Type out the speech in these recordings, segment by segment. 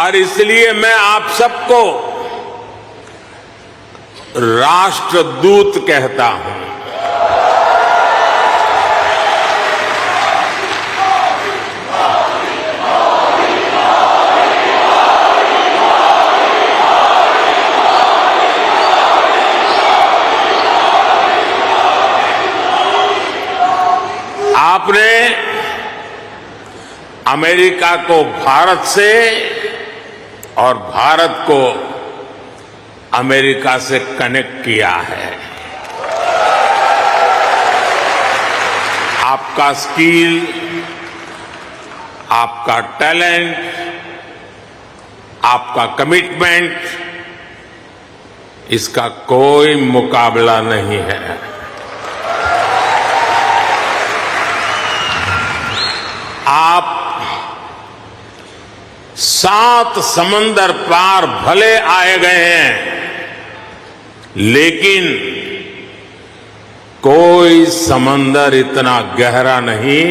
और इसलिए मैं आप सबको राष्ट्रदूत कहता हूं। आपने अमेरिका को भारत से और भारत को अमेरिका से कनेक्ट किया है। आपका स्किल, आपका टैलेंट, आपका कमिटमेंट, इसका कोई मुकाबला नहीं है। आप 7 समंदर पार भले आए गए हैं, लेकिन कोई समंदर इतना गहरा नहीं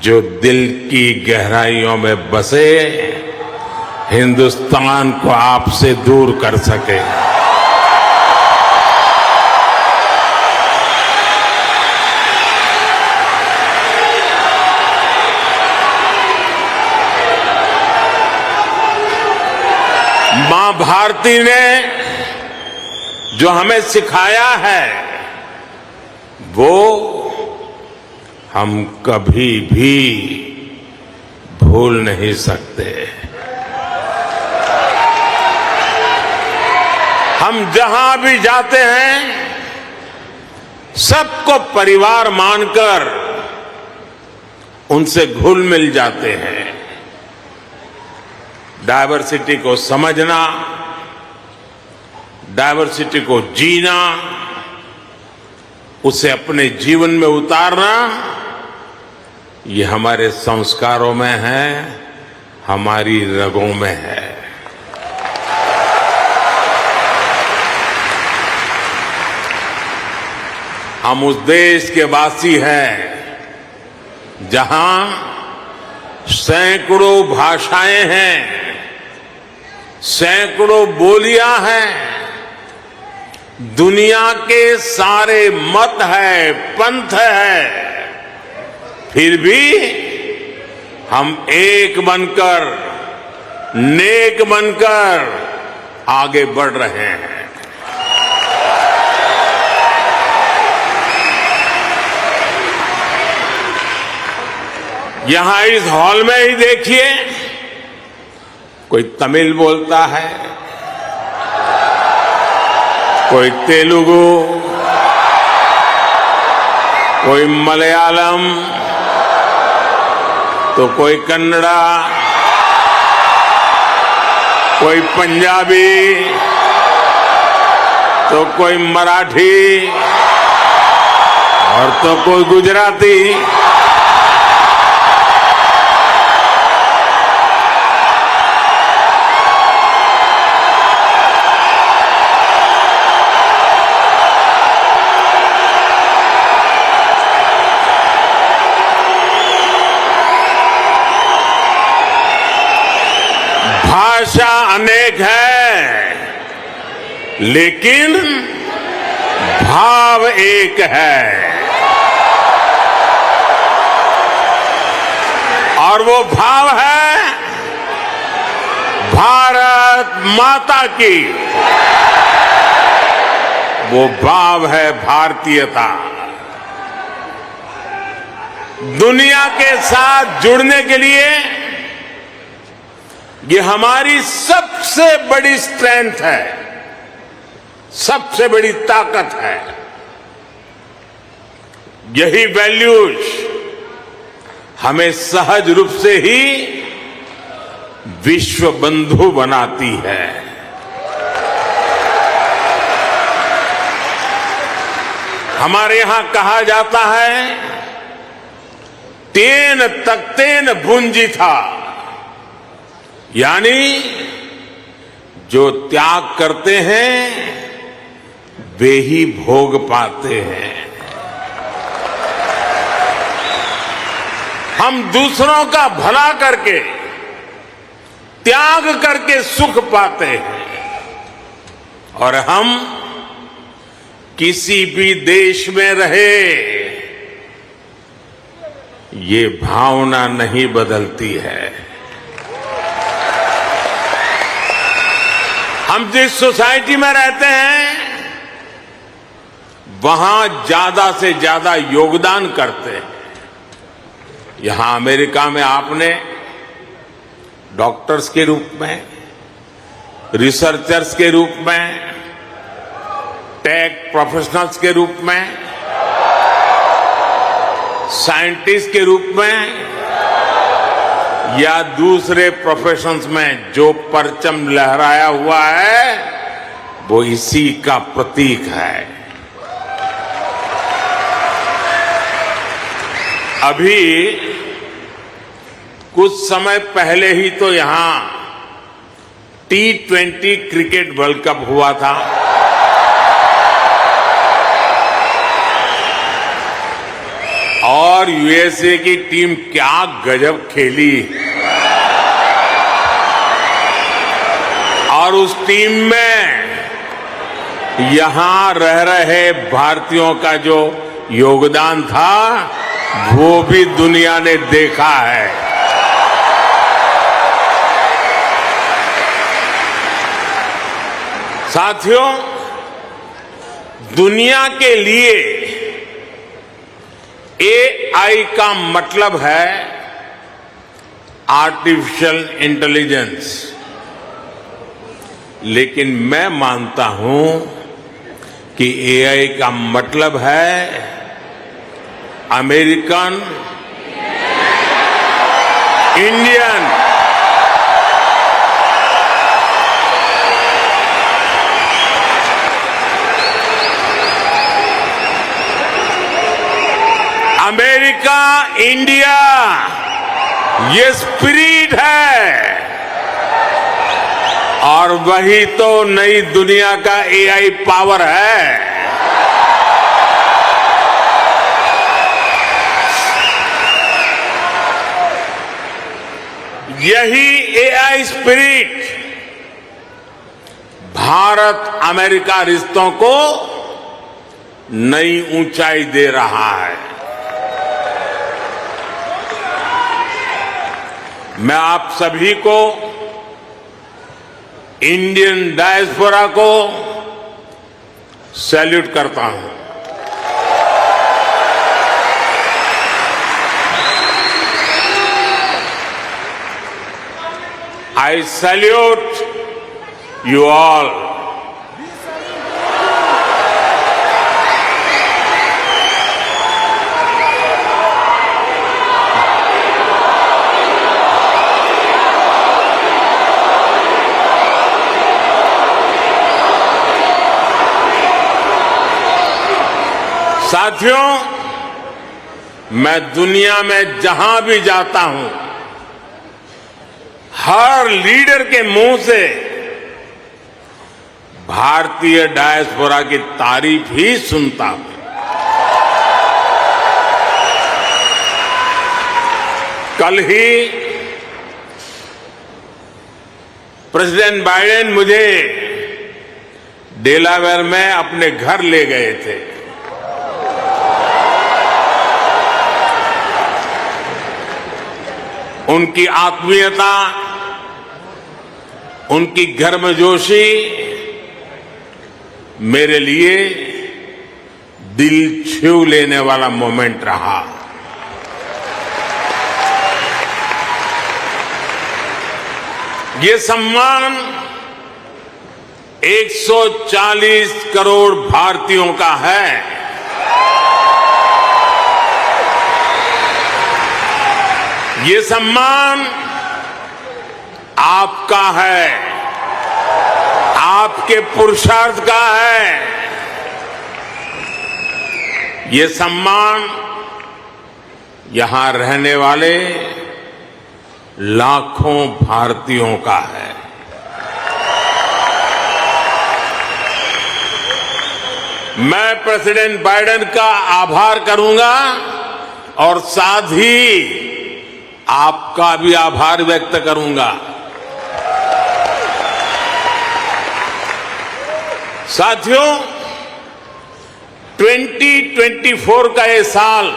जो दिल की गहराइयों में बसे हिंदुस्तान को आपसे दूर कर सके। मां भारती ने जो हमें सिखाया है वो हम कभी भी भूल नहीं सकते। हम जहां भी जाते हैं सबको परिवार मानकर उनसे घुल मिल जाते हैं। डायवर्सिटी को समझना, डायवर्सिटी को जीना, उसे अपने जीवन में उतारना, ये हमारे संस्कारों में है, हमारी रगों में है। हम उस देश के वासी हैं जहां सैकड़ों भाषाएं हैं, सैकड़ों बोलियां हैं, दुनिया के सारे मत है, पंथ है, फिर भी हम एक बनकर, नेक बनकर आगे बढ़ रहे हैं। यहां इस हॉल में ही देखिए, कोई तमिल बोलता है, कोई तेलुगु, कोई मलयालम, तो कोई कन्नड़ा, कोई पंजाबी, तो कोई मराठी और तो कोई गुजराती। भाषा अनेक है, लेकिन भाव एक है, और वो भाव है भारत माता की। वो भाव है भारतीयता। दुनिया के साथ जुड़ने के लिए ये हमारी सबसे बड़ी स्ट्रेंथ है, सबसे बड़ी ताकत है। यही वैल्यूज हमें सहज रूप से ही विश्व बंधु बनाती है। हमारे यहां कहा जाता है, तेन तख्तेन भुंजी था, यानी जो त्याग करते हैं वे ही भोग पाते हैं। हम दूसरों का भला करके त्याग करके सुख पाते हैं और हम किसी भी देश में रहे ये भावना नहीं बदलती है। हम जिस सोसाइटी में रहते हैं वहां ज्यादा से ज्यादा योगदान करते हैं। यहां अमेरिका में आपने डॉक्टर्स के रूप में, रिसर्चर्स के रूप में, टेक प्रोफेशनल्स के रूप में, साइंटिस्ट के रूप में या दूसरे प्रोफेशंस में जो परचम लहराया हुआ है वो इसी का प्रतीक है। अभी कुछ समय पहले ही तो यहां T20 क्रिकेट वर्ल्ड कप हुआ था। और यूएसए की टीम क्या गजब खेली और उस टीम में यहां रह रहे भारतीयों का जो योगदान था वो भी दुनिया ने देखा है। साथियों, दुनिया के लिए AI का मतलब है आर्टिफिशियल इंटेलिजेंस, लेकिन मैं मानता हूं कि AI का मतलब है अमेरिकन इंडियन अमेरिका इंडिया ये स्पिरिट है और वही तो नई दुनिया का AI पावर है। यही AI स्पिरिट भारत अमेरिका रिश्तों को नई ऊंचाई दे रहा है। मैं आप सभी को, इंडियन डायस्पोरा को सैल्यूट करता हूं। I salute you all. साथियों, मैं दुनिया में जहां भी जाता हूं हर लीडर के मुंह से भारतीय डायस्पोरा की तारीफ ही सुनता हूं। कल ही प्रेसिडेंट बाइडेन मुझे डेलावेयर में अपने घर ले गए थे। उनकी आत्मीयता, उनकी गर्मजोशी मेरे लिए दिल छू लेने वाला मोमेंट रहा। ये सम्मान 140 करोड़ भारतीयों का है। ये सम्मान आपका है, आपके पुरुषार्थ का है। ये सम्मान यहां रहने वाले लाखों भारतीयों का है। मैं प्रेसिडेंट बाइडेन का आभार करूंगा और साथ ही आपका भी आभार व्यक्त करूंगा। साथियों, 2024 का ये साल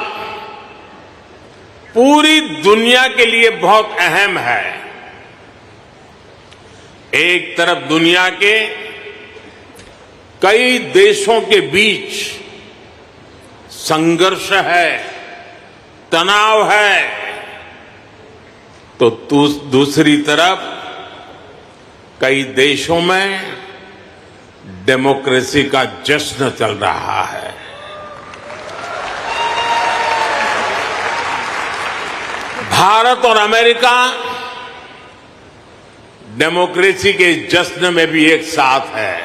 पूरी दुनिया के लिए बहुत अहम है। एक तरफ दुनिया के कई देशों के बीच संघर्ष है, तनाव है, तो दूसरी तरफ कई देशों में डेमोक्रेसी का जश्न चल रहा है। भारत और अमेरिका डेमोक्रेसी के जश्न में भी एक साथ है।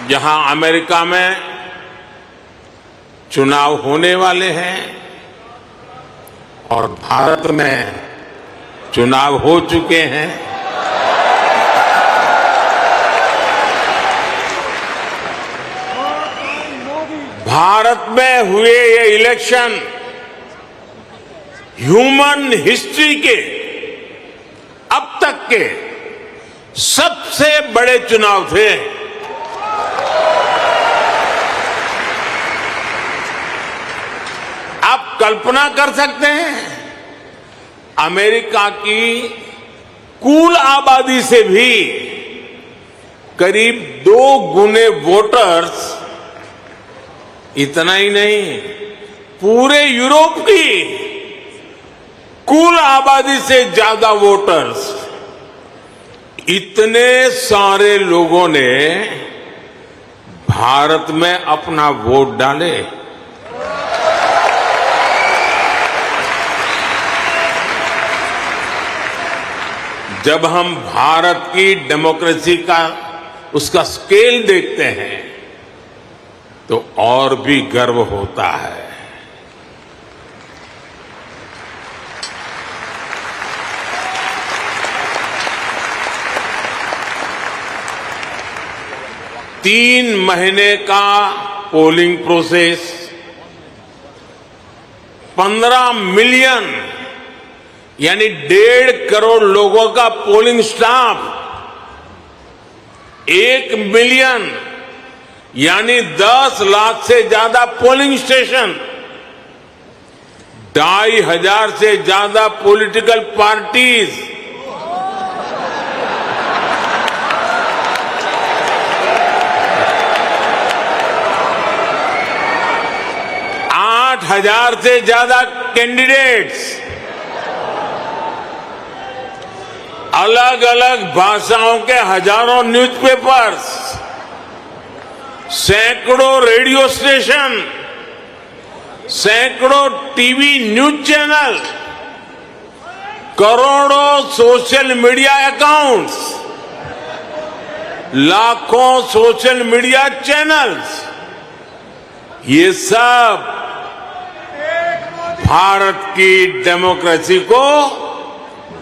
जहां अमेरिका में चुनाव होने वाले हैं और भारत में चुनाव हो चुके हैं, भारत में हुए ये इलेक्शन ह्यूमन हिस्ट्री के अब तक के सबसे बड़े चुनाव थे। आप कल्पना कर सकते हैं, अमेरिका की कुल आबादी से भी करीब 2 गुने वोटर्स, इतना ही नहीं, पूरे यूरोप की कुल आबादी से ज्यादा वोटर्स, इतने सारे लोगों ने भारत में अपना वोट डाले। जब हम भारत की डेमोक्रेसी का उसका स्केल देखते हैं तो और भी गर्व होता है। तीन महीने का पोलिंग प्रोसेस, 15 मिलियन यानी 1.5 करोड़ लोगों का पोलिंग स्टाफ, 1 मिलियन यानी 10 लाख से ज्यादा पोलिंग स्टेशन, 2,500 से ज्यादा पॉलिटिकल पार्टीज, हजार से ज्यादा कैंडिडेट्स, अलग अलग भाषाओं के हजारों न्यूज़पेपर्स, सैकड़ों रेडियो स्टेशन, सैकड़ों टीवी न्यूज चैनल, करोड़ों सोशल मीडिया अकाउंट्स, लाखों सोशल मीडिया चैनल्स, ये सब भारत की डेमोक्रेसी को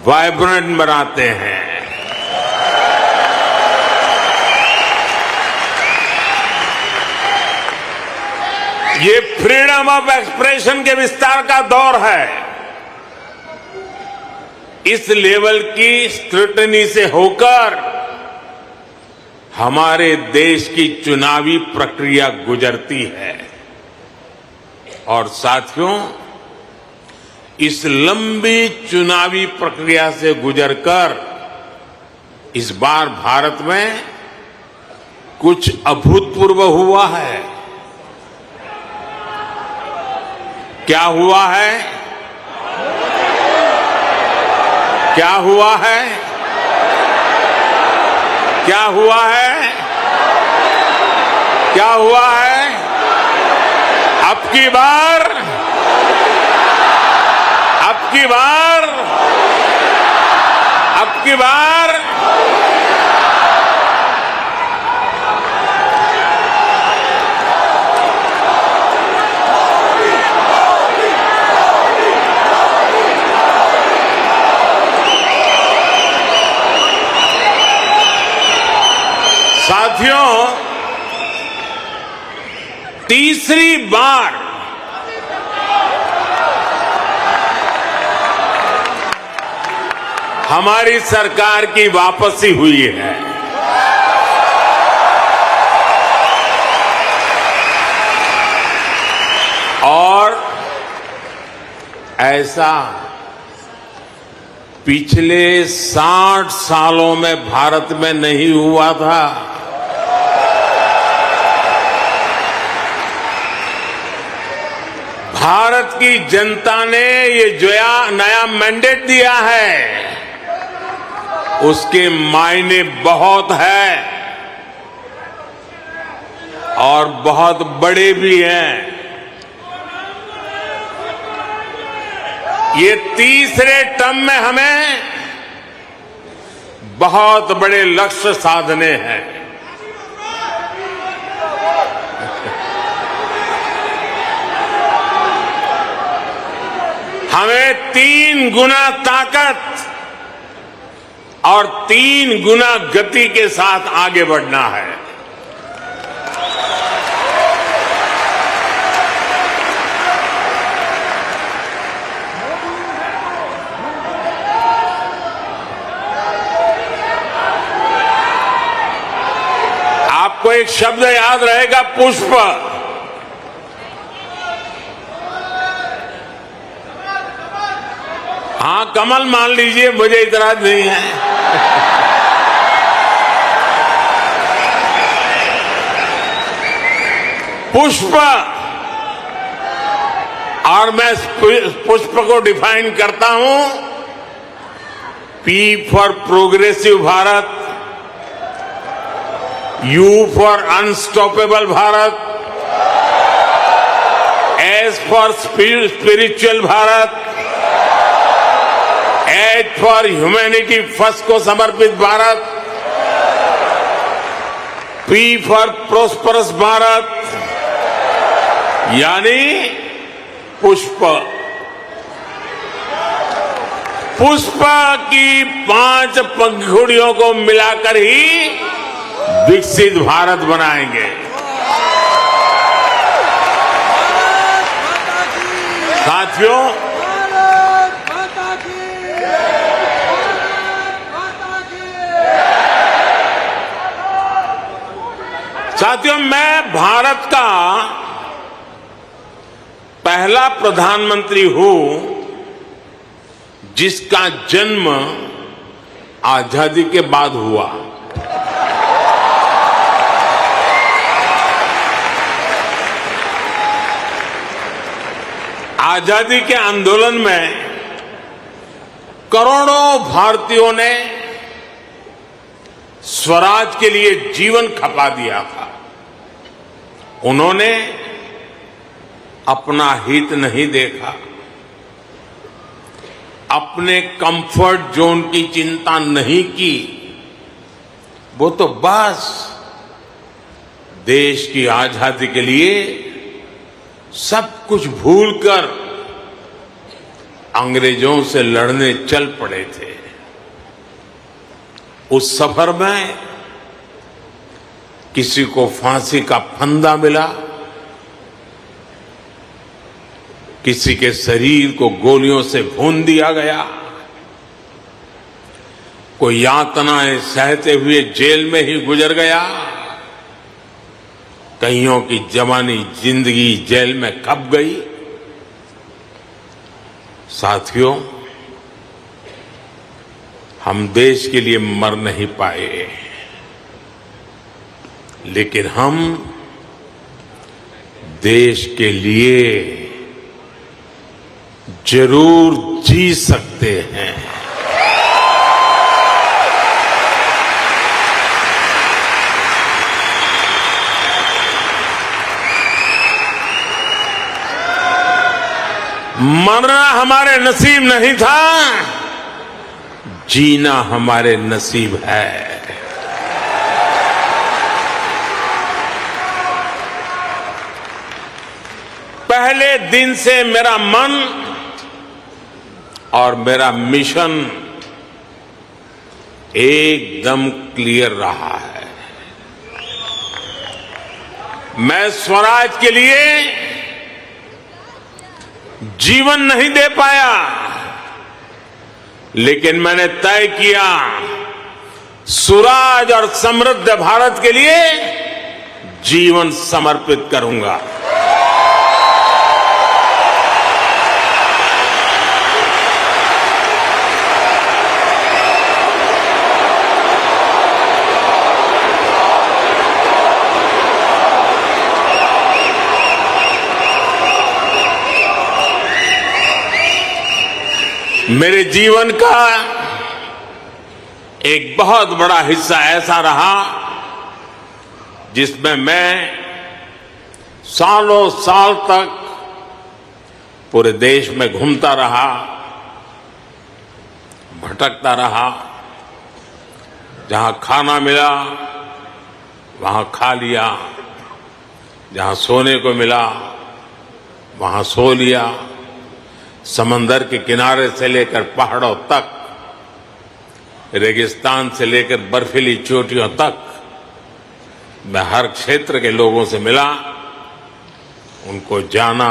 वाइब्रेंट बनाते हैं। ये फ्रीडम ऑफ एक्सप्रेशन के विस्तार का दौर है। इस लेवल की स्क्रूटनी से होकर हमारे देश की चुनावी प्रक्रिया गुजरती है। और साथियों, इस लंबी चुनावी प्रक्रिया से गुजरकर इस बार भारत में कुछ अभूतपूर्व हुआ है। क्या हुआ है? क्या हुआ है? क्या हुआ है? क्या हुआ है? अब की बार साथियों, तीसरी बार हमारी सरकार की वापसी हुई है। और ऐसा पिछले 60 सालों में भारत में नहीं हुआ था। भारत की जनता ने ये जो नया मैंडेट दिया है उसके मायने बहुत है और बहुत बड़े भी हैं। ये तीसरे टर्म में हमें बहुत बड़े लक्ष्य साधने हैं। हमें 3 गुना ताकत और 3 गुना गति के साथ आगे बढ़ना है। आपको एक शब्द याद रहेगा, पुष्प। हाँ, कमल मान लीजिए, मुझे इतराज नहीं है। पुष्प। और मैं पुष्प को डिफाइन करता हूं, P for progressive Bharat, you for unstoppable Bharat, S for spiritual Bharat, H for humanity first को समर्पित Bharat, P for prosperous Bharat, यानी पुष्प। पुष्प की 5 पंखुड़ियों को मिलाकर ही विकसित भारत बनाएंगे। साथियों, मैं भारत का पहला प्रधानमंत्री हूं जिसका जन्म आजादी के बाद हुआ। आजादी के आंदोलन में करोड़ों भारतीयों ने स्वराज के लिए जीवन खपा दिया था। उन्होंने अपना हित नहीं देखा, अपने कंफर्ट जोन की चिंता नहीं की। वो तो बस देश की आजादी के लिए सब कुछ भूलकर अंग्रेजों से लड़ने चल पड़े थे। उस सफर में किसी को फांसी का फंदा मिला, किसी के शरीर को गोलियों से भून दिया गया, कोई यातनाएं सहते हुए जेल में ही गुजर गया, कईयों की जवानी जिंदगी जेल में खप गई। साथियों, हम देश के लिए मर नहीं पाए, लेकिन हम देश के लिए जरूर जी सकते हैं। मरना हमारे नसीब नहीं था, जीना हमारे नसीब है। पहले दिन से मेरा मन और मेरा मिशन एकदम क्लियर रहा है। मैं स्वराज के लिए जीवन नहीं दे पाया, लेकिन मैंने तय किया सुराज और समृद्ध भारत के लिए जीवन समर्पित करूंगा। मेरे जीवन का एक बहुत बड़ा हिस्सा ऐसा रहा जिसमें मैं सालों साल तक पूरे देश में घूमता रहा, भटकता रहा। जहां खाना मिला वहां खा लिया, जहां सोने को मिला वहां सो लिया। समंदर के किनारे से लेकर पहाड़ों तक, रेगिस्तान से लेकर बर्फीली चोटियों तक मैं हर क्षेत्र के लोगों से मिला, उनको जाना,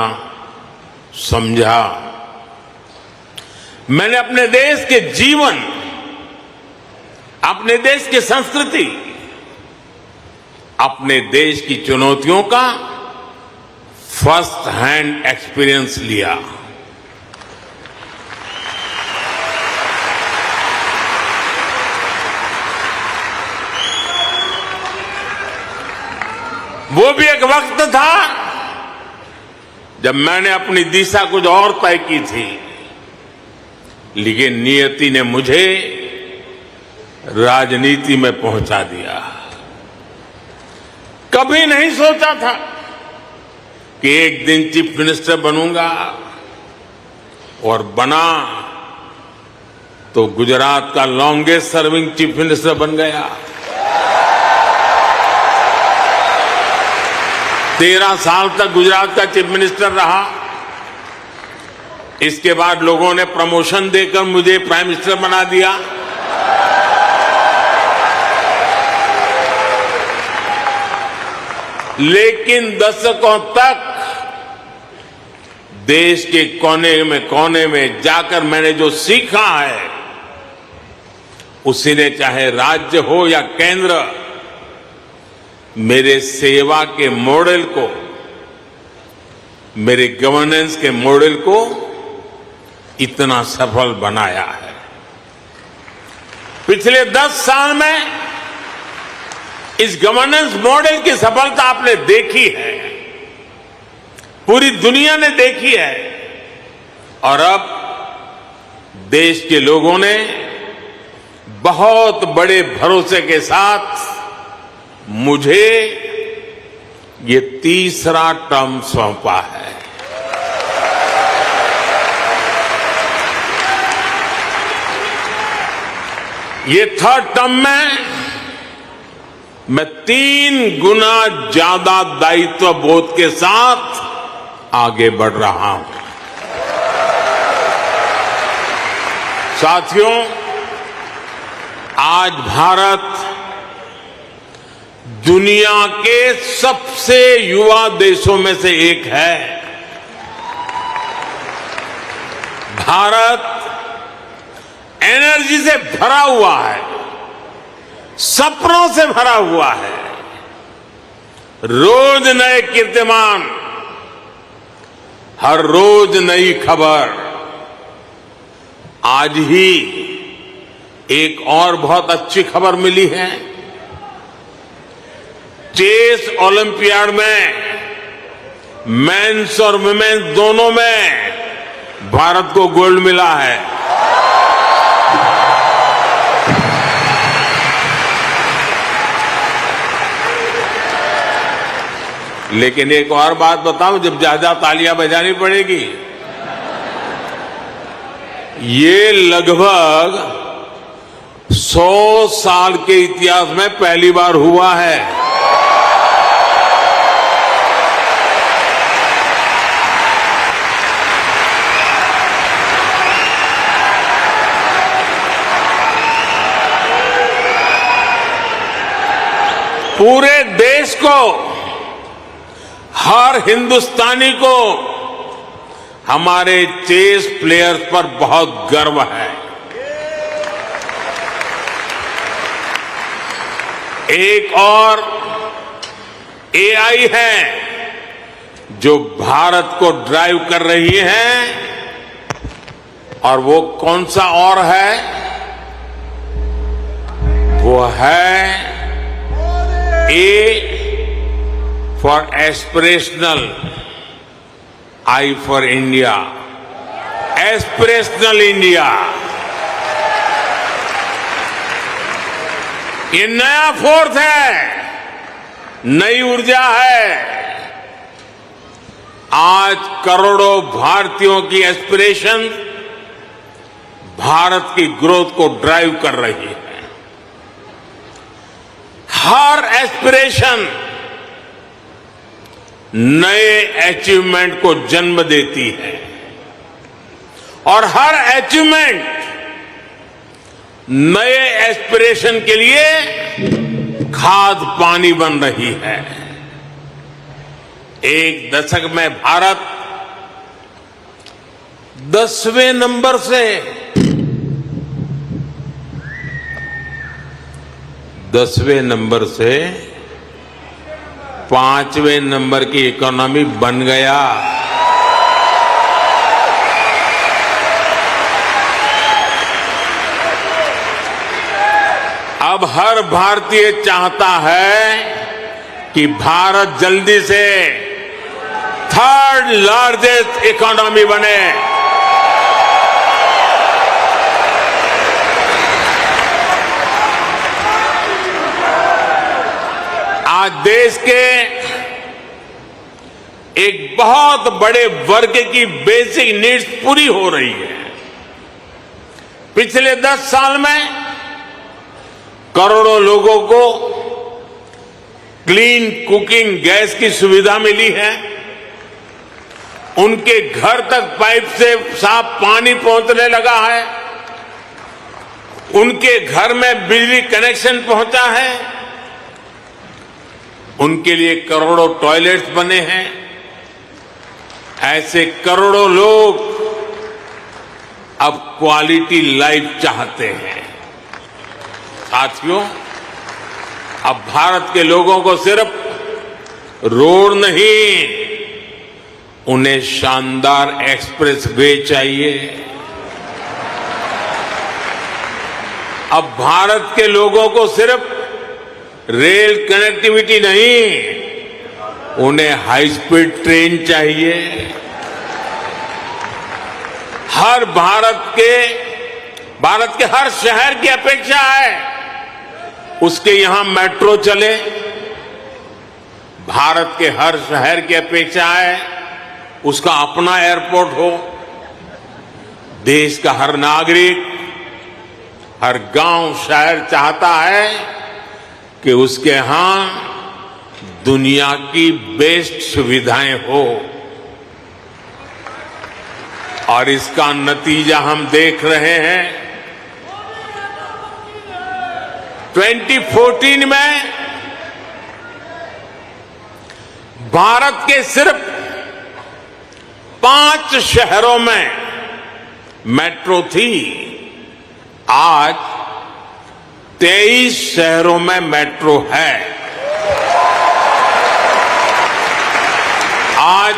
समझा। मैंने अपने देश के जीवन, अपने देश की संस्कृति, अपने देश की चुनौतियों का फर्स्ट हैंड एक्सपीरियंस लिया। वो भी एक वक्त था जब मैंने अपनी दिशा कुछ और तय की थी, लेकिन नियति ने मुझे राजनीति में पहुंचा दिया। कभी नहीं सोचा था कि एक दिन चीफ मिनिस्टर बनूंगा, और बना तो गुजरात का लॉन्गेस्ट सर्विंग चीफ मिनिस्टर बन गया। 13 साल तक गुजरात का चीफ मिनिस्टर रहा। इसके बाद लोगों ने प्रमोशन देकर मुझे प्राइम मिनिस्टर बना दिया। लेकिन दशकों तक देश के कोने में जाकर मैंने जो सीखा है, उसी ने चाहे राज्य हो या केंद्र, मेरे सेवा के मॉडल को, मेरे गवर्नेंस के मॉडल को इतना सफल बनाया है। पिछले 10 साल में इस गवर्नेंस मॉडल की सफलता आपने देखी है, पूरी दुनिया ने देखी है, और अब देश के लोगों ने बहुत बड़े भरोसे के साथ मुझे ये तीसरा टर्म सौंपा है। ये थर्ड टर्म में मैं 3 गुना ज्यादा दायित्व बोध के साथ आगे बढ़ रहा हूं। साथियों, आज भारत दुनिया के सबसे युवा देशों में से एक है। भारत एनर्जी से भरा हुआ है, सपनों से भरा हुआ है। रोज नए कीर्तिमान, हर रोज नई खबर। आज ही एक और बहुत अच्छी खबर मिली है। चेस ओलंपियाड में मेंस और वुमेन्स दोनों में भारत को गोल्ड मिला है। लेकिन एक और बात बताऊं, जब ज्यादा तालियां बजानी पड़ेगी। ये लगभग 100 साल के इतिहास में पहली बार हुआ है। पूरे देश को, हर हिंदुस्तानी को हमारे चेस प्लेयर्स पर बहुत गर्व है। एक और एआई है जो भारत को ड्राइव कर रही है, और वो कौन सा और है? वो है A for aspirational, I for India, aspirational India. ये नया फोर्स है, नई ऊर्जा है। आज करोड़ों भारतीयों की एस्पिरेशन भारत की ग्रोथ को ड्राइव कर रही है। हर एस्पिरेशन नए अचीवमेंट को जन्म देती है, और हर अचीवमेंट नए एस्पिरेशन के लिए खाद पानी बन रही है। एक दशक में भारत 10वें नंबर से 5वें नंबर की इकोनॉमी बन गया। अब हर भारतीय चाहता है कि भारत जल्दी से 3rd लार्जेस्ट इकोनॉमी बने। आज देश के एक बहुत बड़े वर्ग की बेसिक नीड्स पूरी हो रही है। पिछले 10 साल में करोड़ों लोगों को क्लीन कुकिंग गैस की सुविधा मिली है। उनके घर तक पाइप से साफ पानी पहुंचने लगा है। उनके घर में बिजली कनेक्शन पहुंचा है। उनके लिए करोड़ों टॉयलेट्स बने हैं। ऐसे करोड़ों लोग अब क्वालिटी लाइफ चाहते हैं। साथियों, अब भारत के लोगों को सिर्फ रोड नहीं, उन्हें शानदार एक्सप्रेस वे चाहिए। अब भारत के लोगों को सिर्फ रेल कनेक्टिविटी नहीं, उन्हें हाई स्पीड ट्रेन चाहिए। भारत के हर शहर की अपेक्षा है उसके यहां मेट्रो चले। भारत के हर शहर की अपेक्षा है उसका अपना एयरपोर्ट हो। देश का हर नागरिक, हर गांव शहर चाहता है कि उसके यहां दुनिया की बेस्ट सुविधाएं हो, और इसका नतीजा हम देख रहे हैं। 2014 में भारत के सिर्फ 5 शहरों में मेट्रो थी। आज 23 शहरों में मेट्रो है। आज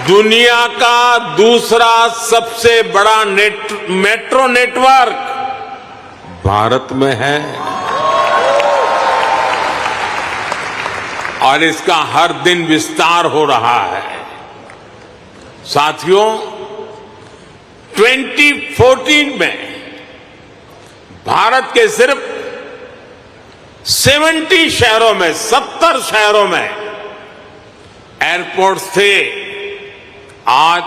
दुनिया का दूसरा सबसे बड़ा मेट्रो नेटवर्क भारत में है, और इसका हर दिन विस्तार हो रहा है। साथियों, 2014 में भारत के सिर्फ 70 शहरों में, 70 शहरों में एयरपोर्ट्स थे। आज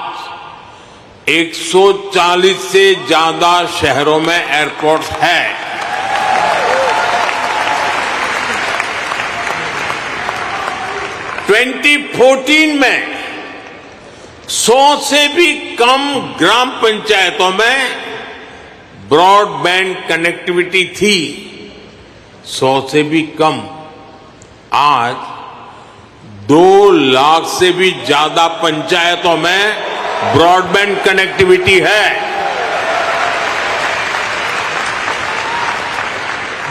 140 से ज्यादा शहरों में एयरपोर्ट्स है। – 2014 में 100 से भी कम ग्राम पंचायतों में ब्रॉडबैंड कनेक्टिविटी थी। 100 से भी कम। आज 2 लाख से भी ज्यादा पंचायतों में ब्रॉडबैंड कनेक्टिविटी है।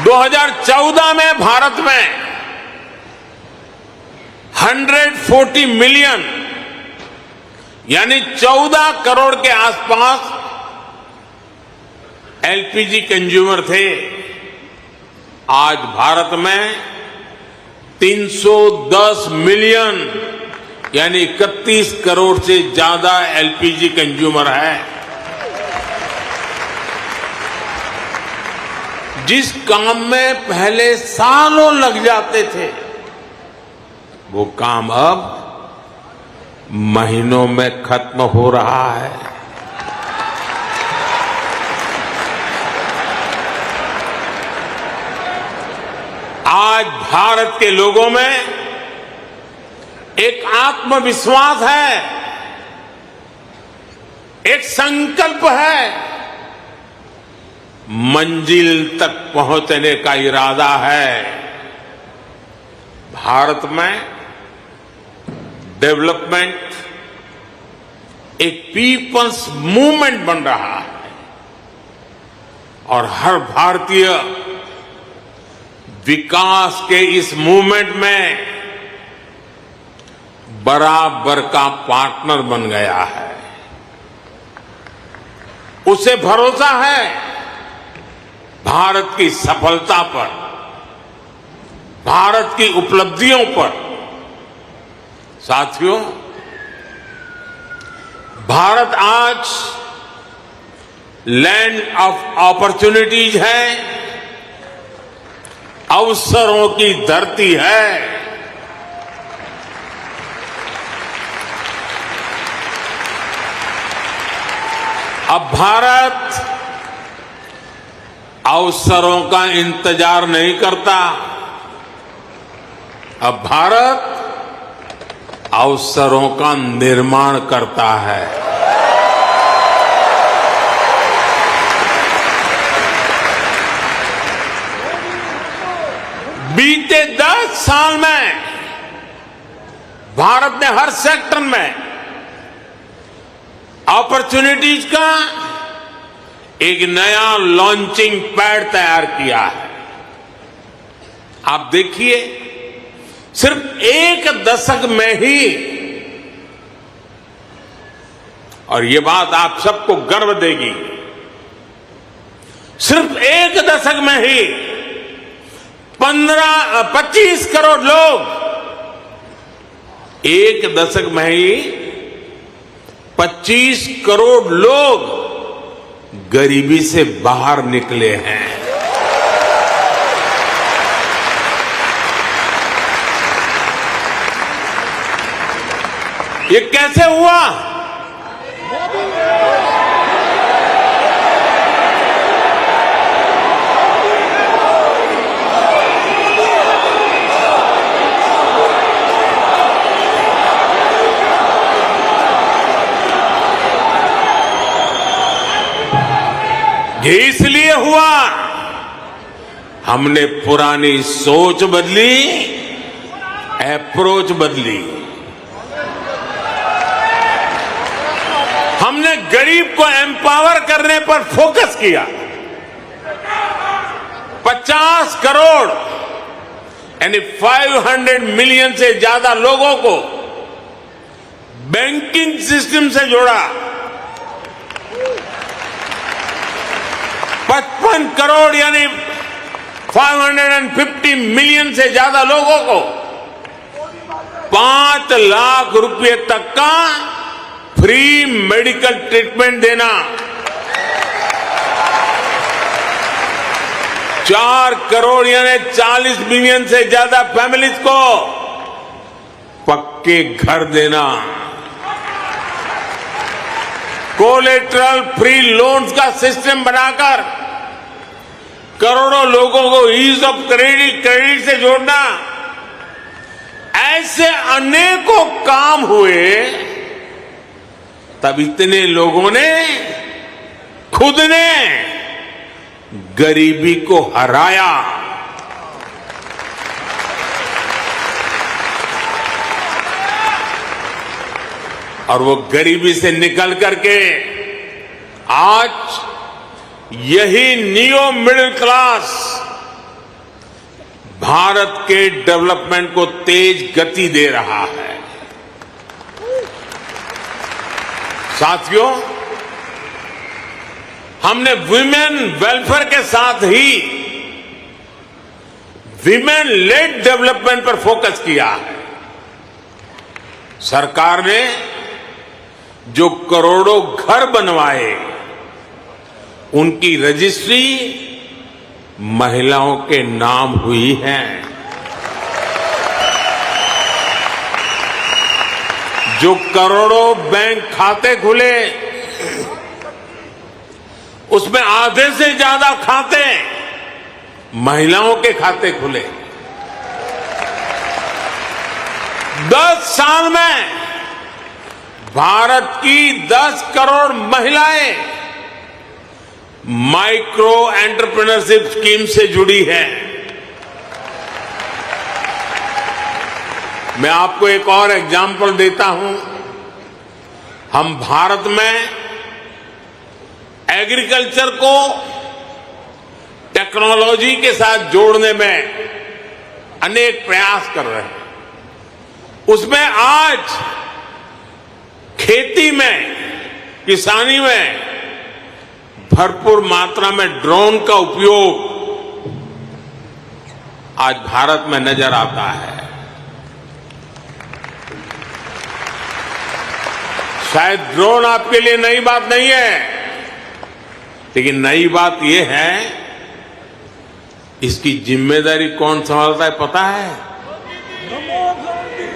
2014 में भारत में 140 मिलियन यानी 14 करोड़ के आसपास एलपीजी कंज्यूमर थे। आज भारत में 310 मिलियन यानी 31 करोड़ से ज्यादा एलपीजी कंज्यूमर है। जिस काम में पहले सालों लग जाते थे वो काम अब महीनों में खत्म हो रहा है। आज भारत के लोगों में एक आत्मविश्वास है, एक संकल्प है, मंजिल तक पहुंचने का इरादा है। भारत में डेवलपमेंट एक पीपल्स मूवमेंट बन रहा है और हर भारतीय विकास के इस मूवमेंट में बराबर का पार्टनर बन गया है। उसे भरोसा है भारत की सफलता पर, भारत की उपलब्धियों पर। साथियों, भारत आज लैंड ऑफ अपॉर्चुनिटीज है, अवसरों की धरती है। अब भारत अवसरों का इंतजार नहीं करता, अब भारत अवसरों का निर्माण करता है। बीते 10 साल में भारत ने हर सेक्टर में अपॉर्चुनिटीज का एक नया लॉन्चिंग पैड तैयार किया है। आप देखिए, सिर्फ एक दशक में ही, और ये बात आप सबको गर्व देगी, सिर्फ एक दशक में ही 25 करोड़ लोग, एक दशक में ही 25 करोड़ लोग गरीबी से बाहर निकले हैं। ये कैसे हुआ? ये इसलिए हुआ, हमने पुरानी सोच बदली, अप्रोच बदली। हमने गरीब को एम्पावर करने पर फोकस किया। 50 करोड़ यानी 500 मिलियन से ज्यादा लोगों को बैंकिंग सिस्टम से जोड़ा। 55 करोड़ यानी 550 मिलियन से ज्यादा लोगों को 5 लाख रुपए तक का फ्री मेडिकल ट्रीटमेंट देना। 4 करोड़ यानी 40 मिलियन से ज्यादा फैमिलीज को पक्के घर देना। कोलेटरल फ्री लोन्स का सिस्टम बनाकर करोड़ों लोगों को ईज ऑफ क्रेडिट से जोड़ना। ऐसे अनेकों काम हुए, तब इतने लोगों ने खुद ने गरीबी को हराया। और वो गरीबी से निकल करके आज यही नियो मिडिल क्लास भारत के डेवलपमेंट को तेज गति दे रहा है। साथियों, हमने विमेन वेलफेयर के साथ ही विमेन लेड डेवलपमेंट पर फोकस किया है। सरकार ने जो करोड़ों घर बनवाए, उनकी रजिस्ट्री महिलाओं के नाम हुई है। जो करोड़ों बैंक खाते खुले, उसमें आधे से ज्यादा खाते महिलाओं के खाते खुले। 10 साल में भारत की 10 करोड़ महिलाएं माइक्रो एंटरप्रेन्योरशिप स्कीम से जुड़ी है। मैं आपको एक और एग्जाम्पल देता हूं। हम भारत में एग्रीकल्चर को टेक्नोलॉजी के साथ जोड़ने में अनेक प्रयास कर रहे हैं। उसमें आज खेती में, किसानी में भरपूर मात्रा में ड्रोन का उपयोग आज भारत में नजर आता है। शायद ड्रोन आपके लिए नई बात नहीं है, लेकिन नई बात यह है, इसकी जिम्मेदारी कौन संभालता है पता है?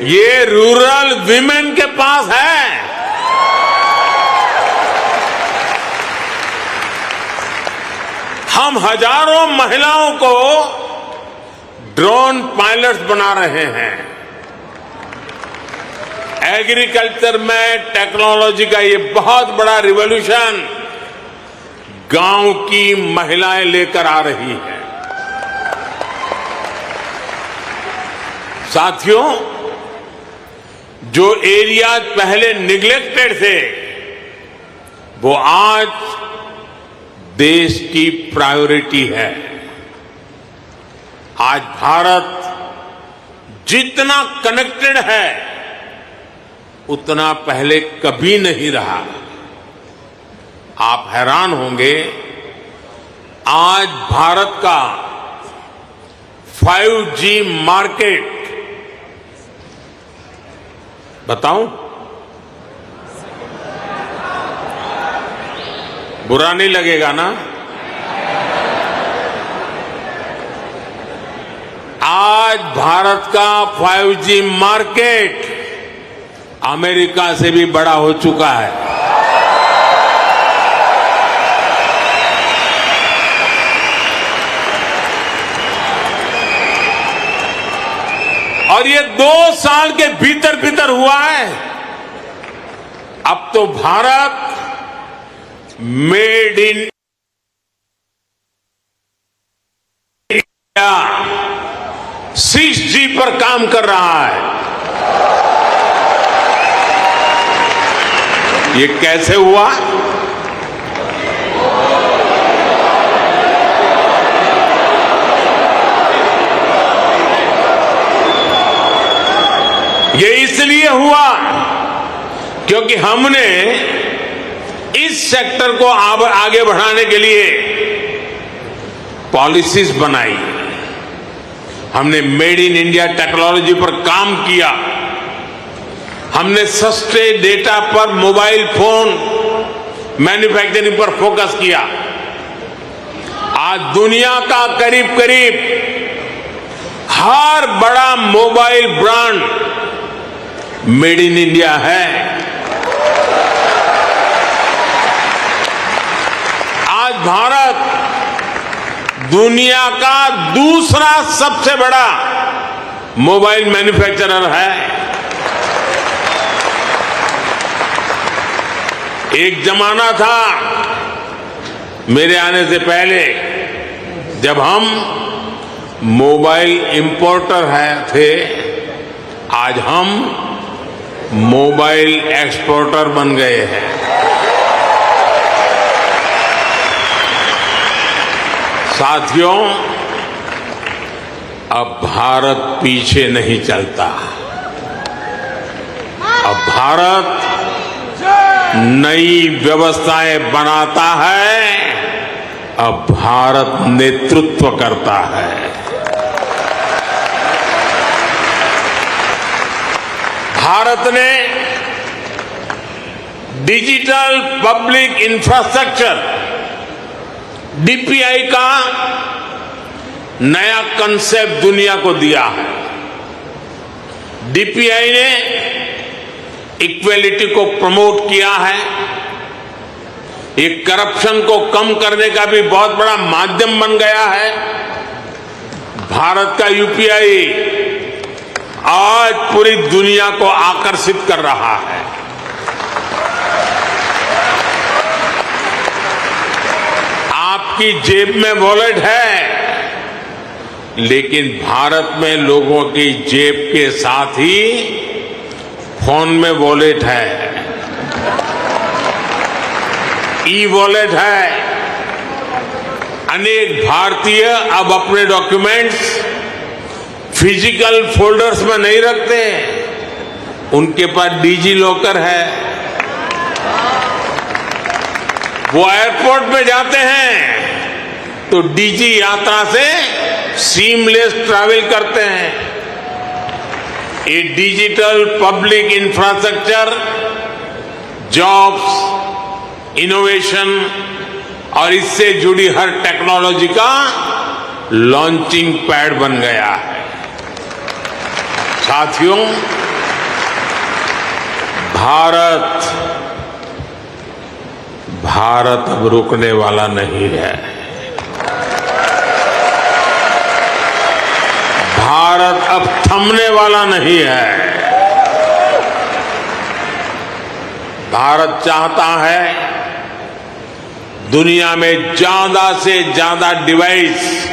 ये रूरल विमेन के पास है। हम हजारों महिलाओं को ड्रोन पायलट्स बना रहे हैं। एग्रीकल्चर में टेक्नोलॉजी का ये बहुत बड़ा रिवॉल्यूशन गांव की महिलाएं लेकर आ रही हैं। साथियों, जो एरियाज पहले निग्लेक्टेड थे, वो आज देश की प्रायोरिटी है। आज भारत जितना कनेक्टेड है, उतना पहले कभी नहीं रहा। आप हैरान होंगे, आज भारत का 5G मार्केट, बताऊं? बुरा नहीं लगेगा ना? आज भारत का 5G मार्केट अमेरिका से भी बड़ा हो चुका है। और ये 2 साल के भीतर भीतर हुआ है। अब तो Bharat made in India 6G पर काम कर रहा है। ये कैसे हुआ? ये इसलिए हुआ क्योंकि हमने इस सेक्टर को आगे बढ़ाने के लिए पॉलिसीज बनाई। हमने मेड इन इंडिया टेक्नोलॉजी पर काम किया। हमने सस्ते डेटा पर मोबाइल फोन मैन्युफैक्चरिंग पर फोकस किया। आज दुनिया का करीब करीब हर बड़ा mobile brand made in India है। आज भारत दुनिया का दूसरा सबसे बड़ा मोबाइल मैन्युफैक्चरर है। एक जमाना था मेरे आने से पहले जब हम मोबाइल इंपोर्टर थे, आज हम मोबाइल एक्सपोर्टर बन गए हैं। साथियों, अब भारत पीछे नहीं चलता। अब भारत नई व्यवस्थाएं बनाता है। अब भारत नेतृत्व करता है। भारत ने डिजिटल पब्लिक इंफ्रास्ट्रक्चर डीपीआई का नया कंसेप्ट दुनिया को दिया है। डीपीआई ने इक्वेलिटी को प्रमोट किया है। ये करप्शन को कम करने का भी बहुत बड़ा माध्यम बन गया है। भारत का यूपीआई आज पूरी दुनिया को आकर्षित कर रहा है। आपकी जेब में वॉलेट है, लेकिन भारत में लोगों की जेब के साथ ही फोन में वॉलेट है, ई वॉलेट है। अनेक भारतीय अब अपने डॉक्यूमेंट्स फिजिकल फोल्डर्स में नहीं रखते, उनके पास डिजी लॉकर है। वो एयरपोर्ट में जाते हैं तो डीजी यात्रा से सीमलेस ट्रैवल करते हैं। ये digital public infrastructure jobs, innovation और इससे जुड़ी हर टेक्नोलॉजी का लॉन्चिंग पैड बन गया है। साथियों, भारत अब रुकने वाला नहीं है। भारत अब थमने वाला नहीं है। भारत चाहता है दुनिया में ज्यादा से ज्यादा device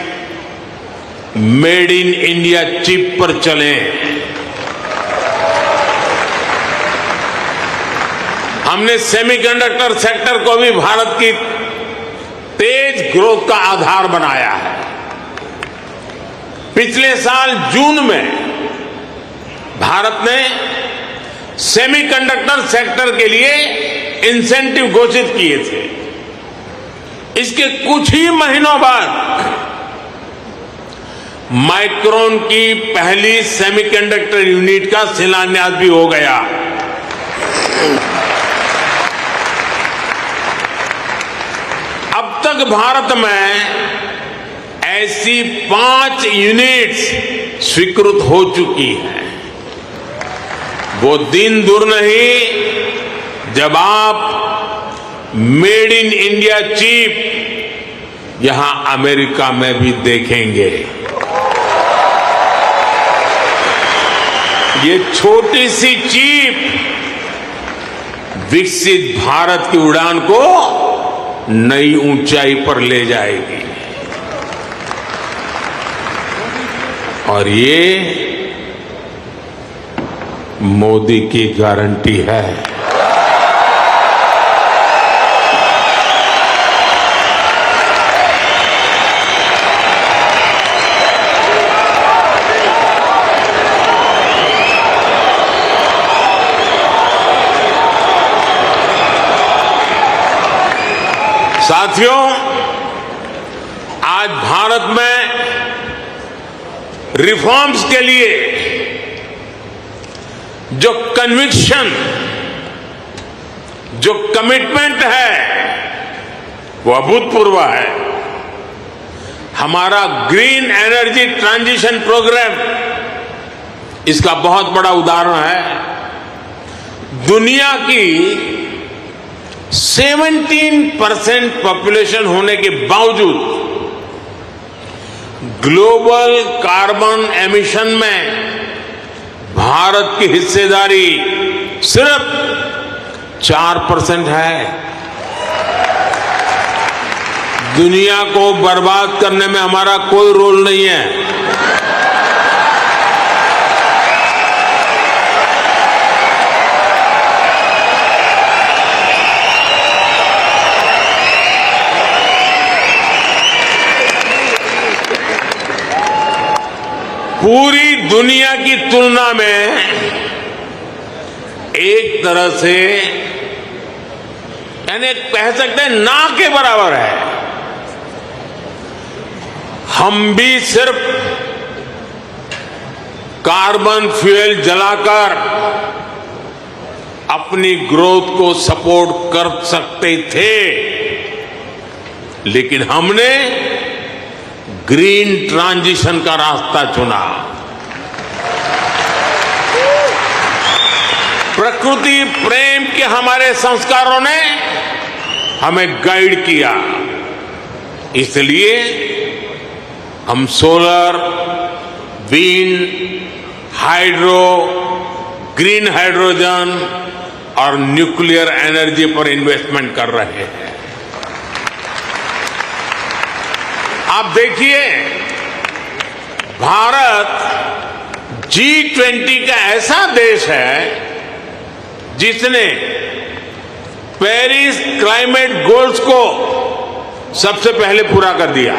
made in India chip पर चलें। हमने सेमीकंडक्टर सेक्टर को भी भारत की तेज ग्रोथ का आधार बनाया है। पिछले साल जून में भारत ने सेमीकंडक्टर सेक्टर के लिए इंसेंटिव घोषित किए थे। इसके कुछ ही महीनों बाद माइक्रोन की पहली सेमीकंडक्टर यूनिट का शिलान्यास भी हो गया। अब तक भारत में ऐसी 5 यूनिट्स स्वीकृत हो चुकी हैं। वो दिन दूर नहीं जब आप मेड इन इंडिया चिप यहां अमेरिका में भी देखेंगे। ये छोटी सी चिप विकसित भारत की उड़ान को नई ऊंचाई पर ले जाएगी। और ये मोदी की गारंटी है। साथियों, आज भारत में रिफॉर्म्स के लिए जो कन्विक्शन, जो कमिटमेंट है, वो अभूतपूर्व है। हमारा ग्रीन एनर्जी ट्रांजिशन प्रोग्राम इसका बहुत बड़ा उदाहरण है। दुनिया की 17% पॉपुलेशन होने के बावजूद ग्लोबल कार्बन एमिशन में भारत की हिस्सेदारी सिर्फ 4% है। दुनिया को बर्बाद करने में हमारा कोई रोल नहीं है। पूरी दुनिया की तुलना में एक तरह से यानी कह सकते हैं ना के बराबर है। हम भी सिर्फ कार्बन फ्यूल जलाकर अपनी ग्रोथ को सपोर्ट कर सकते थे, लेकिन हमने ग्रीन ट्रांजिशन का रास्ता चुना। प्रकृति प्रेम के हमारे संस्कारों ने हमें गाइड किया, इसलिए हम solar, wind, hydro, green hydrogen और न्यूक्लियर एनर्जी पर इन्वेस्टमेंट कर रहे हैं। आप देखिए, भारत G20 का ऐसा देश है जिसने पेरिस क्लाइमेट गोल्स को सबसे पहले पूरा कर दिया।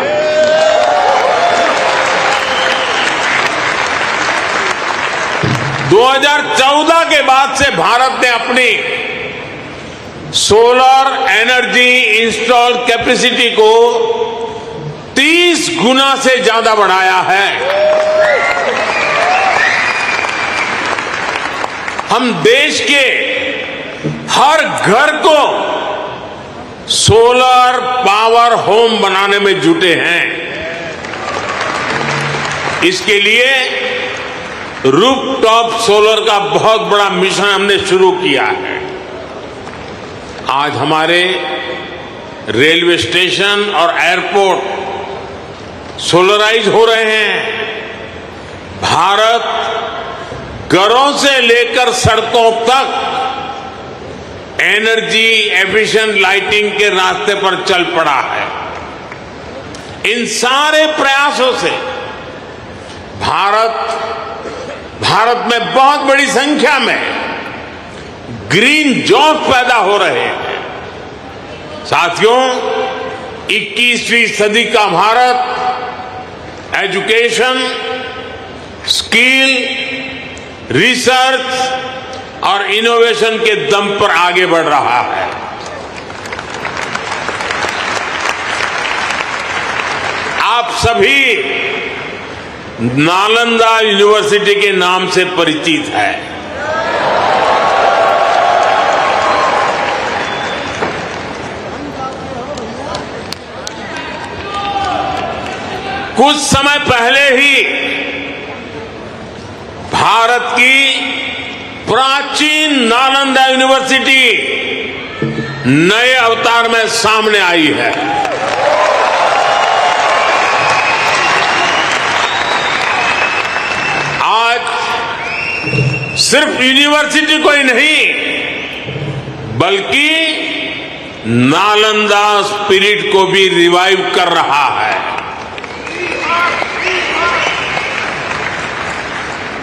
दो 2014 के बाद से भारत ने अपनी सोलर एनर्जी इंस्टॉल कैपेसिटी को 30 गुना से ज्यादा बढ़ाया है। हम देश के हर घर को सोलर पावर होम बनाने में जुटे हैं। इसके लिए रूफटॉप सोलर का बहुत बड़ा मिशन हमने शुरू किया है। आज हमारे रेलवे स्टेशन और एयरपोर्ट सोलराइज हो रहे हैं। भारत घरों से लेकर सड़कों तक एनर्जी एफिशिएंट लाइटिंग के रास्ते पर चल पड़ा है। इन सारे प्रयासों से भारत में बहुत बड़ी संख्या में ग्रीन जॉब पैदा हो रहे हैं। साथियों, 21वीं सदी का भारत एजुकेशन, स्किल, रिसर्च और इनोवेशन के दम पर आगे बढ़ रहा है। आप सभी नालंदा यूनिवर्सिटी के नाम से परिचित है। कुछ समय पहले ही भारत की प्राचीन नालंदा यूनिवर्सिटी नए अवतार में सामने आई है। सिर्फ यूनिवर्सिटी को ही नहीं, बल्कि नालंदा स्पिरिट को भी रिवाइव कर रहा है।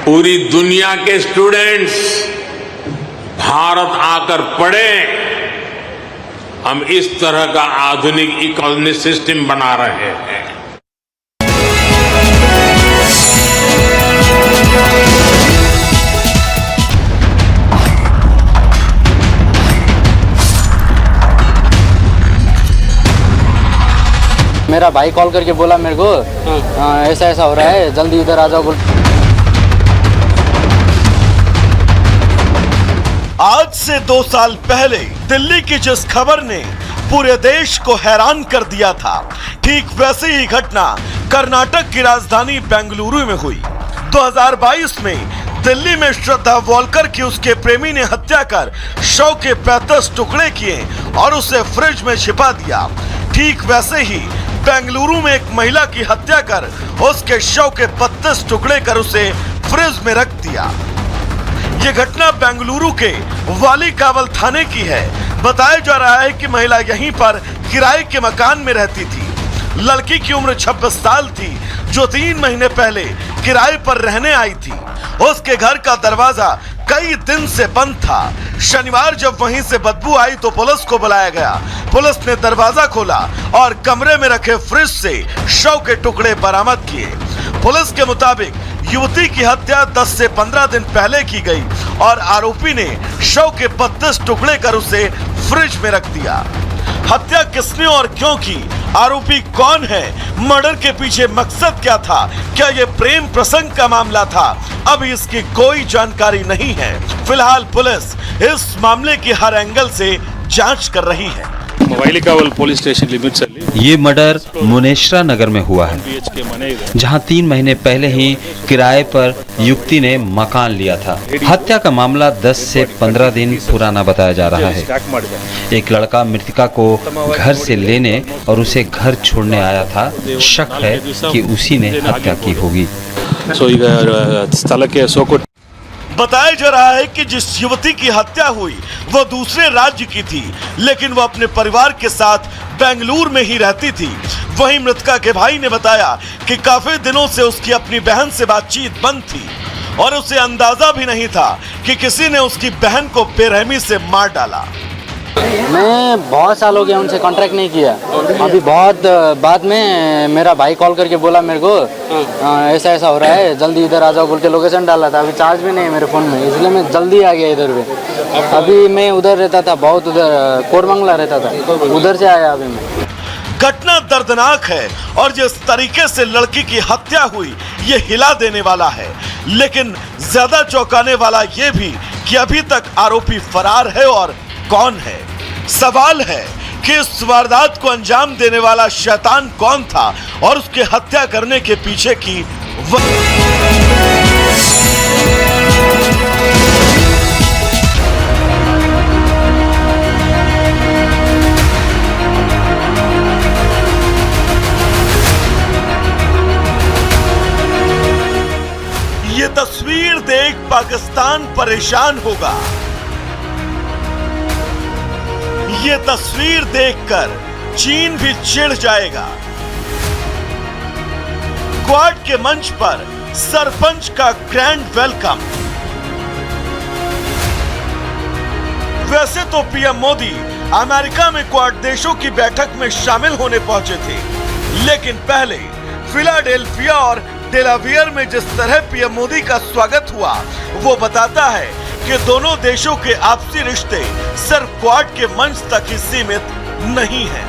पूरी दुनिया के स्टूडेंट्स भारत आकर पढ़े। हम इस तरह का आधुनिक इकोनॉमिक सिस्टम बना रहे हैं। मेरा भाई कॉल करके बोला मेरे को ऐसा ऐसा हो रहा है, जल्दी इधर आ जाओ बोल। आज से 2 साल पहले दिल्ली की जिस खबर ने पूरे देश को हैरान कर दिया था, ठीक वैसी ही घटना कर्नाटक की राजधानी बेंगलुरु में हुई। 2022 में दिल्ली में श्रद्धा वॉलकर की उसके प्रेमी ने हत्या कर शव के 35 टुकड़े किए और उसे फ्रिज में छिपा दिया। ठीक वैसे ही बेंगलुरु में एक महिला की हत्या कर उसके शव के 32 टुकड़े कर उसे फ्रिज में रख दिया। ये घटना बेंगलुरु के वाली कावल थाने की है। बताया जा रहा है कि महिला यहीं पर किराए के मकान में रहती थी। लड़की की उम्र 26 साल थी, जो 3 महीने पहले किराए पर रहने आई थी। उसके घर का दरवाजा कई दिन से बंद था। शनिवार जब वहीं से बदबू आई तो पुलिस को बुलाया गया। पुलिस ने दरवाजा खोला और कमरे में रखे फ्रिज से शव के टुकड़े बरामद किए। पुलिस के मुताबिक युवती की हत्या 10 से 15 दिन पहले की गई और आरोपी ने शव के 32 टुकड़े कर उसे फ्रिज में रख दिया। हत्या किसने और क्यों की, आरोपी कौन है, मर्डर के पीछे मकसद क्या था, क्या ये प्रेम प्रसंग का मामला था, अभी इसकी कोई जानकारी नहीं है। फिलहाल पुलिस इस मामले की हर एंगल से जांच कर रही है। ವೈಲಿಕಾವಲ್ ಪೊಲೀಸ್ ಸ್ಟೇಷನ್ ಲಿಮಿಟ್ಸ್ ಅಲ್ಲಿ ये मर्डर मुनेश्रा नगर में हुआ है, BHK ಮನೆ ಇದೆ. जहां 3 महीने पहले ही किराए पर युवती ने मकान लिया था। हत्या का मामला 10 से 15 दिन पुराना बताया जा रहा है। ಸ್ಟಾಕ್ ಮಾಡಿದೆ. एक लड़का मृतका को घर से लेने और उसे घर छोड़ने आया था। शक है कि उसी ने हत्या की होगी। ಸೊ ಈಗ ಸ್ಥಳಕ್ಕೆ ಸೋಕೋಟ್ बताया जा रहा है कि जिस युवती की हत्या हुई वो दूसरे राज्य की थी, लेकिन वो अपने परिवार के साथ बेंगलुरु में ही रहती थी। वहीं मृतका के भाई ने बताया कि काफी दिनों से उसकी अपनी बहन से बातचीत बंद थी और उसे अंदाजा भी नहीं था कि किसी ने उसकी बहन को बेरहमी से मार डाला। मैं बहुत साल हो गया उनसे कांटेक्ट नहीं किया। अभी बहुत बाद में मेरा भाई कॉल करके बोला मेरे को ऐसा ऐसा हो रहा है, जल्दी इधर आ जाओ बोल के लोकेशन डाला था। अभी चार्ज भी नहीं है मेरे फ़ोन में, इसलिए मैं जल्दी आ गया इधर पे। अभी मैं उधर रहता था, बहुत उधर कोरमंगला रहता था, उधर से आया अभी मैं। घटना दर्दनाक है और जिस तरीके से लड़की की हत्या हुई ये हिला देने वाला है, लेकिन ज्यादा चौंकाने वाला ये भी कि अभी तक आरोपी फरार है और कौन है। सवाल है कि इस वारदात को अंजाम देने वाला शैतान कौन था और उसके हत्या करने के पीछे की ये तस्वीर देख पाकिस्तान परेशान होगा। ये तस्वीर देखकर चीन भी चिढ़ जाएगा। क्वाड के मंच पर सरपंच का ग्रैंड वेलकम। वैसे तो पीएम मोदी अमेरिका में क्वाड देशों की बैठक में शामिल होने पहुंचे थे, लेकिन पहले फिलाडेल्फिया और डेलावेयर में जिस तरह पीएम मोदी का स्वागत हुआ वो बताता है कि दोनों देशों के आपसी रिश्ते सिर्फ क्वाड के मंच तक ही सीमित नहीं हैं।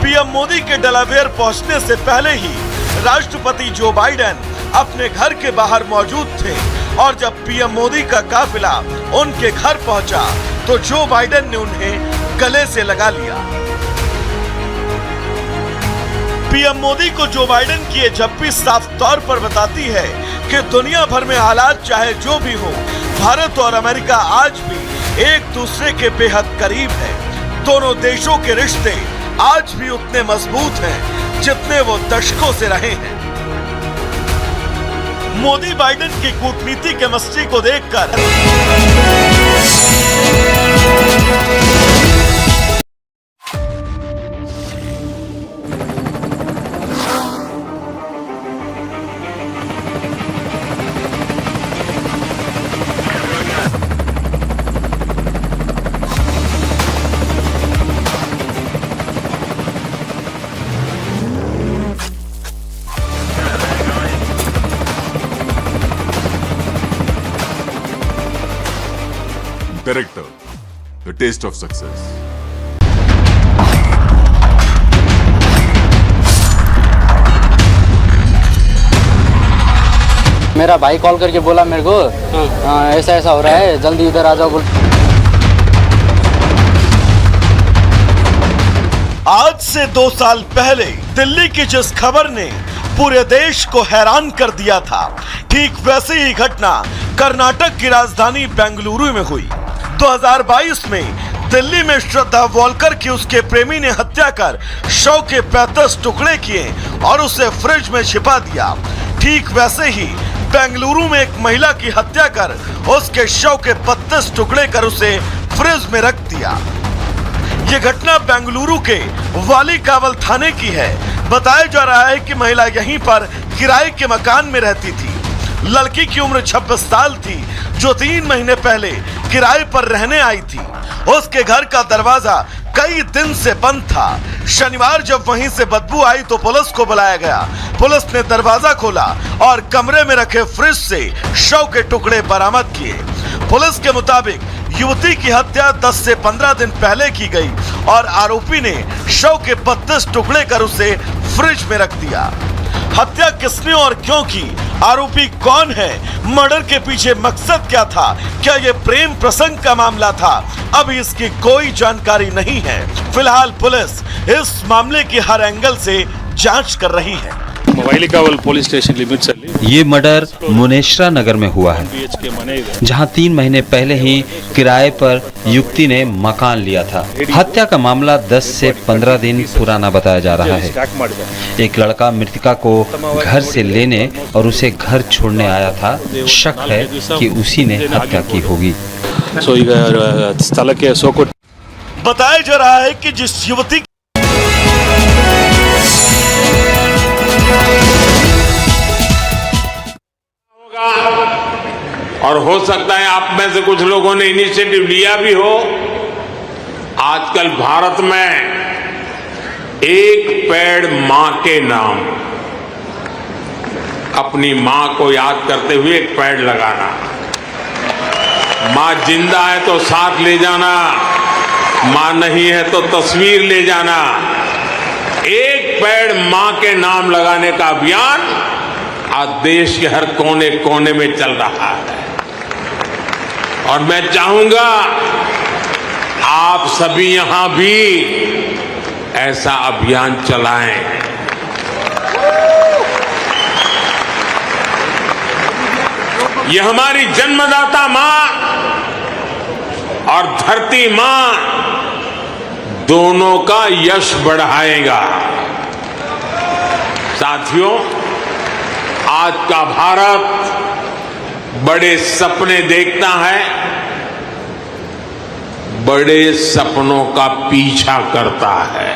पीएम मोदी के डेलावेयर पहुंचने से पहले ही राष्ट्रपति जो बाइडेन अपने घर के बाहर मौजूद थे और जब पीएम मोदी का काफिला उनके घर पहुंचा तो जो बाइडेन ने उन्हें गले से लगा लिया। पीएम मोदी को जो बाइडेन की ये झप्पी साफ तौर पर बताती है कि दुनिया भर में हालात चाहे जो भी हो, भारत और अमेरिका आज भी एक दूसरे के बेहद करीब है। दोनों देशों के रिश्ते आज भी उतने मजबूत हैं जितने वो दशकों से रहे हैं। मोदी बाइडेन की कूटनीति केमिस्ट्री को देखकर Director, The Taste of Success. मेरा भाई कॉल करके बोला मेरे को ऐसा ऐसा हो रहा है, जल्दी इधर आ जाओ बोल। आज से 2 साल पहले दिल्ली की जिस खबर ने पूरे देश को हैरान कर दिया था, ठीक वैसी ही घटना कर्नाटक की राजधानी बेंगलुरु में हुई। 2022 में दिल्ली में श्रद्धा वॉलकर की उसके प्रेमी ने हत्या कर शव के 35 टुकड़े किए और उसे फ्रिज में छिपा दिया। ठीक वैसे ही बेंगलुरु में एक महिला की हत्या कर उसके शव के 32 टुकड़े कर उसे फ्रिज में रख दिया। ये घटना बेंगलुरु के वालीकावल थाने की है। बताया जा रहा है कि महिला यहीं पर किराए के मकान में रहती थी। लड़की की उम्र 26 साल थी, जो 3 महीने पहले किराए पर रहने आई थी। उसके घर का दरवाजा कई दिन से बंद था। शनिवार जब वहीं से बदबू आई तो पुलिस को बुलाया गया। पुलिस ने दरवाजा खोला और कमरे में रखे फ्रिज से शव के टुकड़े बरामद किए। पुलिस के मुताबिक युवती की हत्या 10 से 15 दिन पहले की गई और आरोपी ने शव के 32 टुकड़े कर उसे फ्रिज में रख दिया। हत्या किसने और क्यों की? आरोपी कौन है? मर्डर के पीछे मकसद क्या था? क्या ये प्रेम प्रसंग का मामला था? अभी इसकी कोई जानकारी नहीं है। फिलहाल पुलिस इस मामले की हर एंगल से जांच कर रही है। ವೈಲಿಕಾವಲ್ ಪೊಲೀಸ್ ಸ್ಟೇಷನ್ ಲಿಮಿಟ್ಸ್ ಅಲ್ಲಿ ये मर्डर मुनेश्रा नगर में हुआ है, BHK ಮನೆ ಇದೆ. जहां 3 महीने पहले ही किराए पर युवती ने मकान लिया था। हत्या का मामला 10 से 15 दिन पुराना बताया जा रहा है। ಸ್ಟಾಕ್ ಮಾಡಿದ್ದಾರೆ. एक लड़का मृतका को घर से लेने और उसे घर छोड़ने आया था। शक है कि उसी ने हत्या की होगी। ಸೊ ಈಗ ಸ್ಥಳಕ್ಕೆ ಸೋಕೊಟ್ಟು बताया जा रहा है कि जिस युवती और हो सकता है आप में से कुछ लोगों ने इनिशिएटिव लिया भी हो। आजकल भारत में एक पेड़ मां के नाम, अपनी मां को याद करते हुए एक पेड़ लगाना। मां जिंदा है तो साथ ले जाना, मां नहीं है तो तस्वीर ले जाना। एक पेड़ मां के नाम लगाने का अभियान आज देश के हर कोने कोने में चल रहा है और मैं चाहूंगा आप सभी यहां भी ऐसा अभियान चलाएं। यह हमारी जन्मदाता मां और धरती मां दोनों का यश बढ़ाएगा। साथियों, आज का भारत बड़े सपने देखता है, बड़े सपनों का पीछा करता है।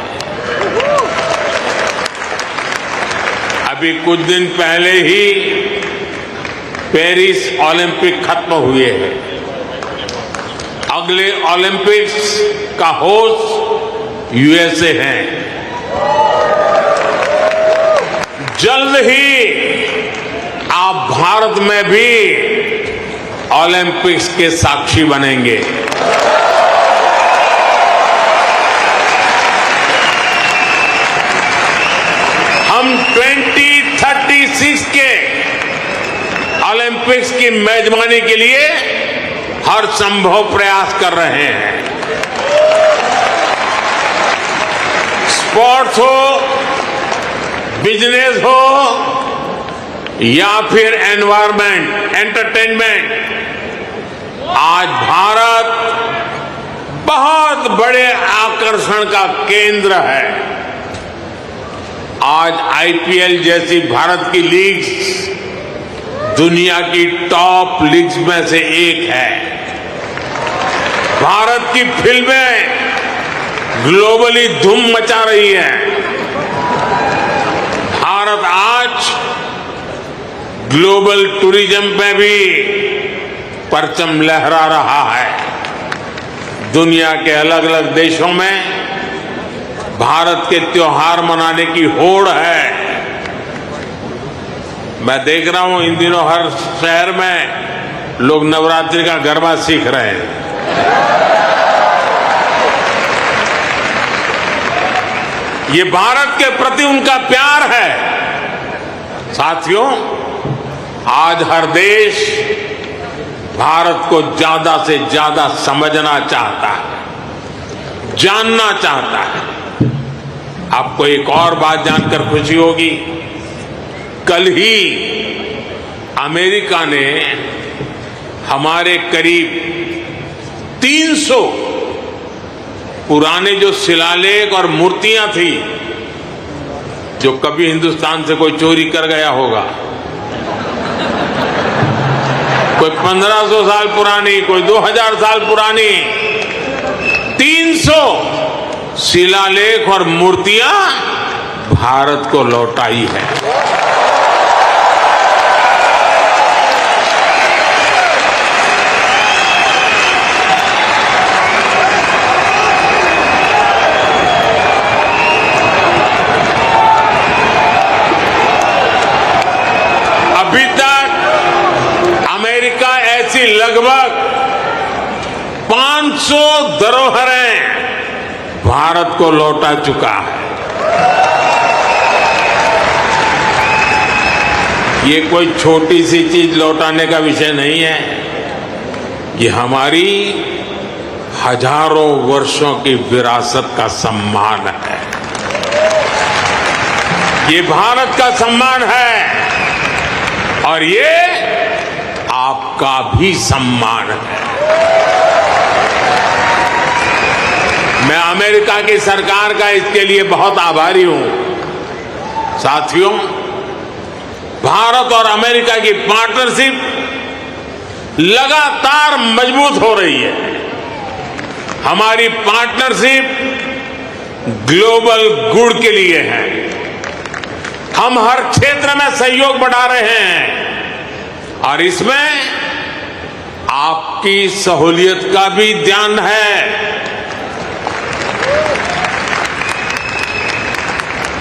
अभी कुछ दिन पहले ही पेरिस ओलंपिक खत्म हुए हैं। अगले ओलंपिक्स का होस्ट यूएसए है। जल्द ही आप भारत में भी ओलंपिक्स के साक्षी बनेंगे। हम 2036 के ओलंपिक्स की मेजबानी के लिए हर संभव प्रयास कर रहे हैं। स्पोर्ट्स हो, बिजनेस हो या फिर एनवायरमेंट, एंटरटेनमेंट, आज भारत बहुत बड़े आकर्षण का केंद्र है। आज आईपीएल जैसी भारत की लीग्स दुनिया की टॉप लीग्स में से एक है। भारत की फिल्में ग्लोबली धूम मचा रही हैं। भारत आज ग्लोबल टूरिज्म में भी परचम लहरा रहा है। दुनिया के अलग अलग देशों में भारत के त्योहार मनाने की होड़ है। मैं देख रहा हूं इन दिनों हर शहर में लोग नवरात्रि का गरबा सीख रहे हैं। ये भारत के प्रति उनका प्यार है। साथियों, आज हर देश भारत को ज्यादा से ज्यादा समझना चाहता है, जानना चाहता है। आपको एक और बात जानकर खुशी होगी, कल ही अमेरिका ने हमारे करीब 300 पुराने जो शिलालेख और मूर्तियां थी, जो कभी हिंदुस्तान से कोई चोरी कर गया होगा, कोई 1500 साल पुरानी, कोई 2000 साल पुरानी, 300 शिलालेख और मूर्तियां भारत को लौटाई है। ऐसी लगभग 500 धरोहरें भारत को लौटा चुका है। ये कोई छोटी सी चीज लौटाने का विषय नहीं है, ये हमारी हजारों वर्षों की विरासत का सम्मान है, ये भारत का सम्मान है और ये आपका भी सम्मान है। मैं अमेरिका की सरकार का इसके लिए बहुत आभारी हूं। साथियों, भारत और अमेरिका की पार्टनरशिप लगातार मजबूत हो रही है। हमारी पार्टनरशिप ग्लोबल गुड के लिए है। हम हर क्षेत्र में सहयोग बढ़ा रहे हैं और इसमें आपकी सहूलियत का भी ध्यान है।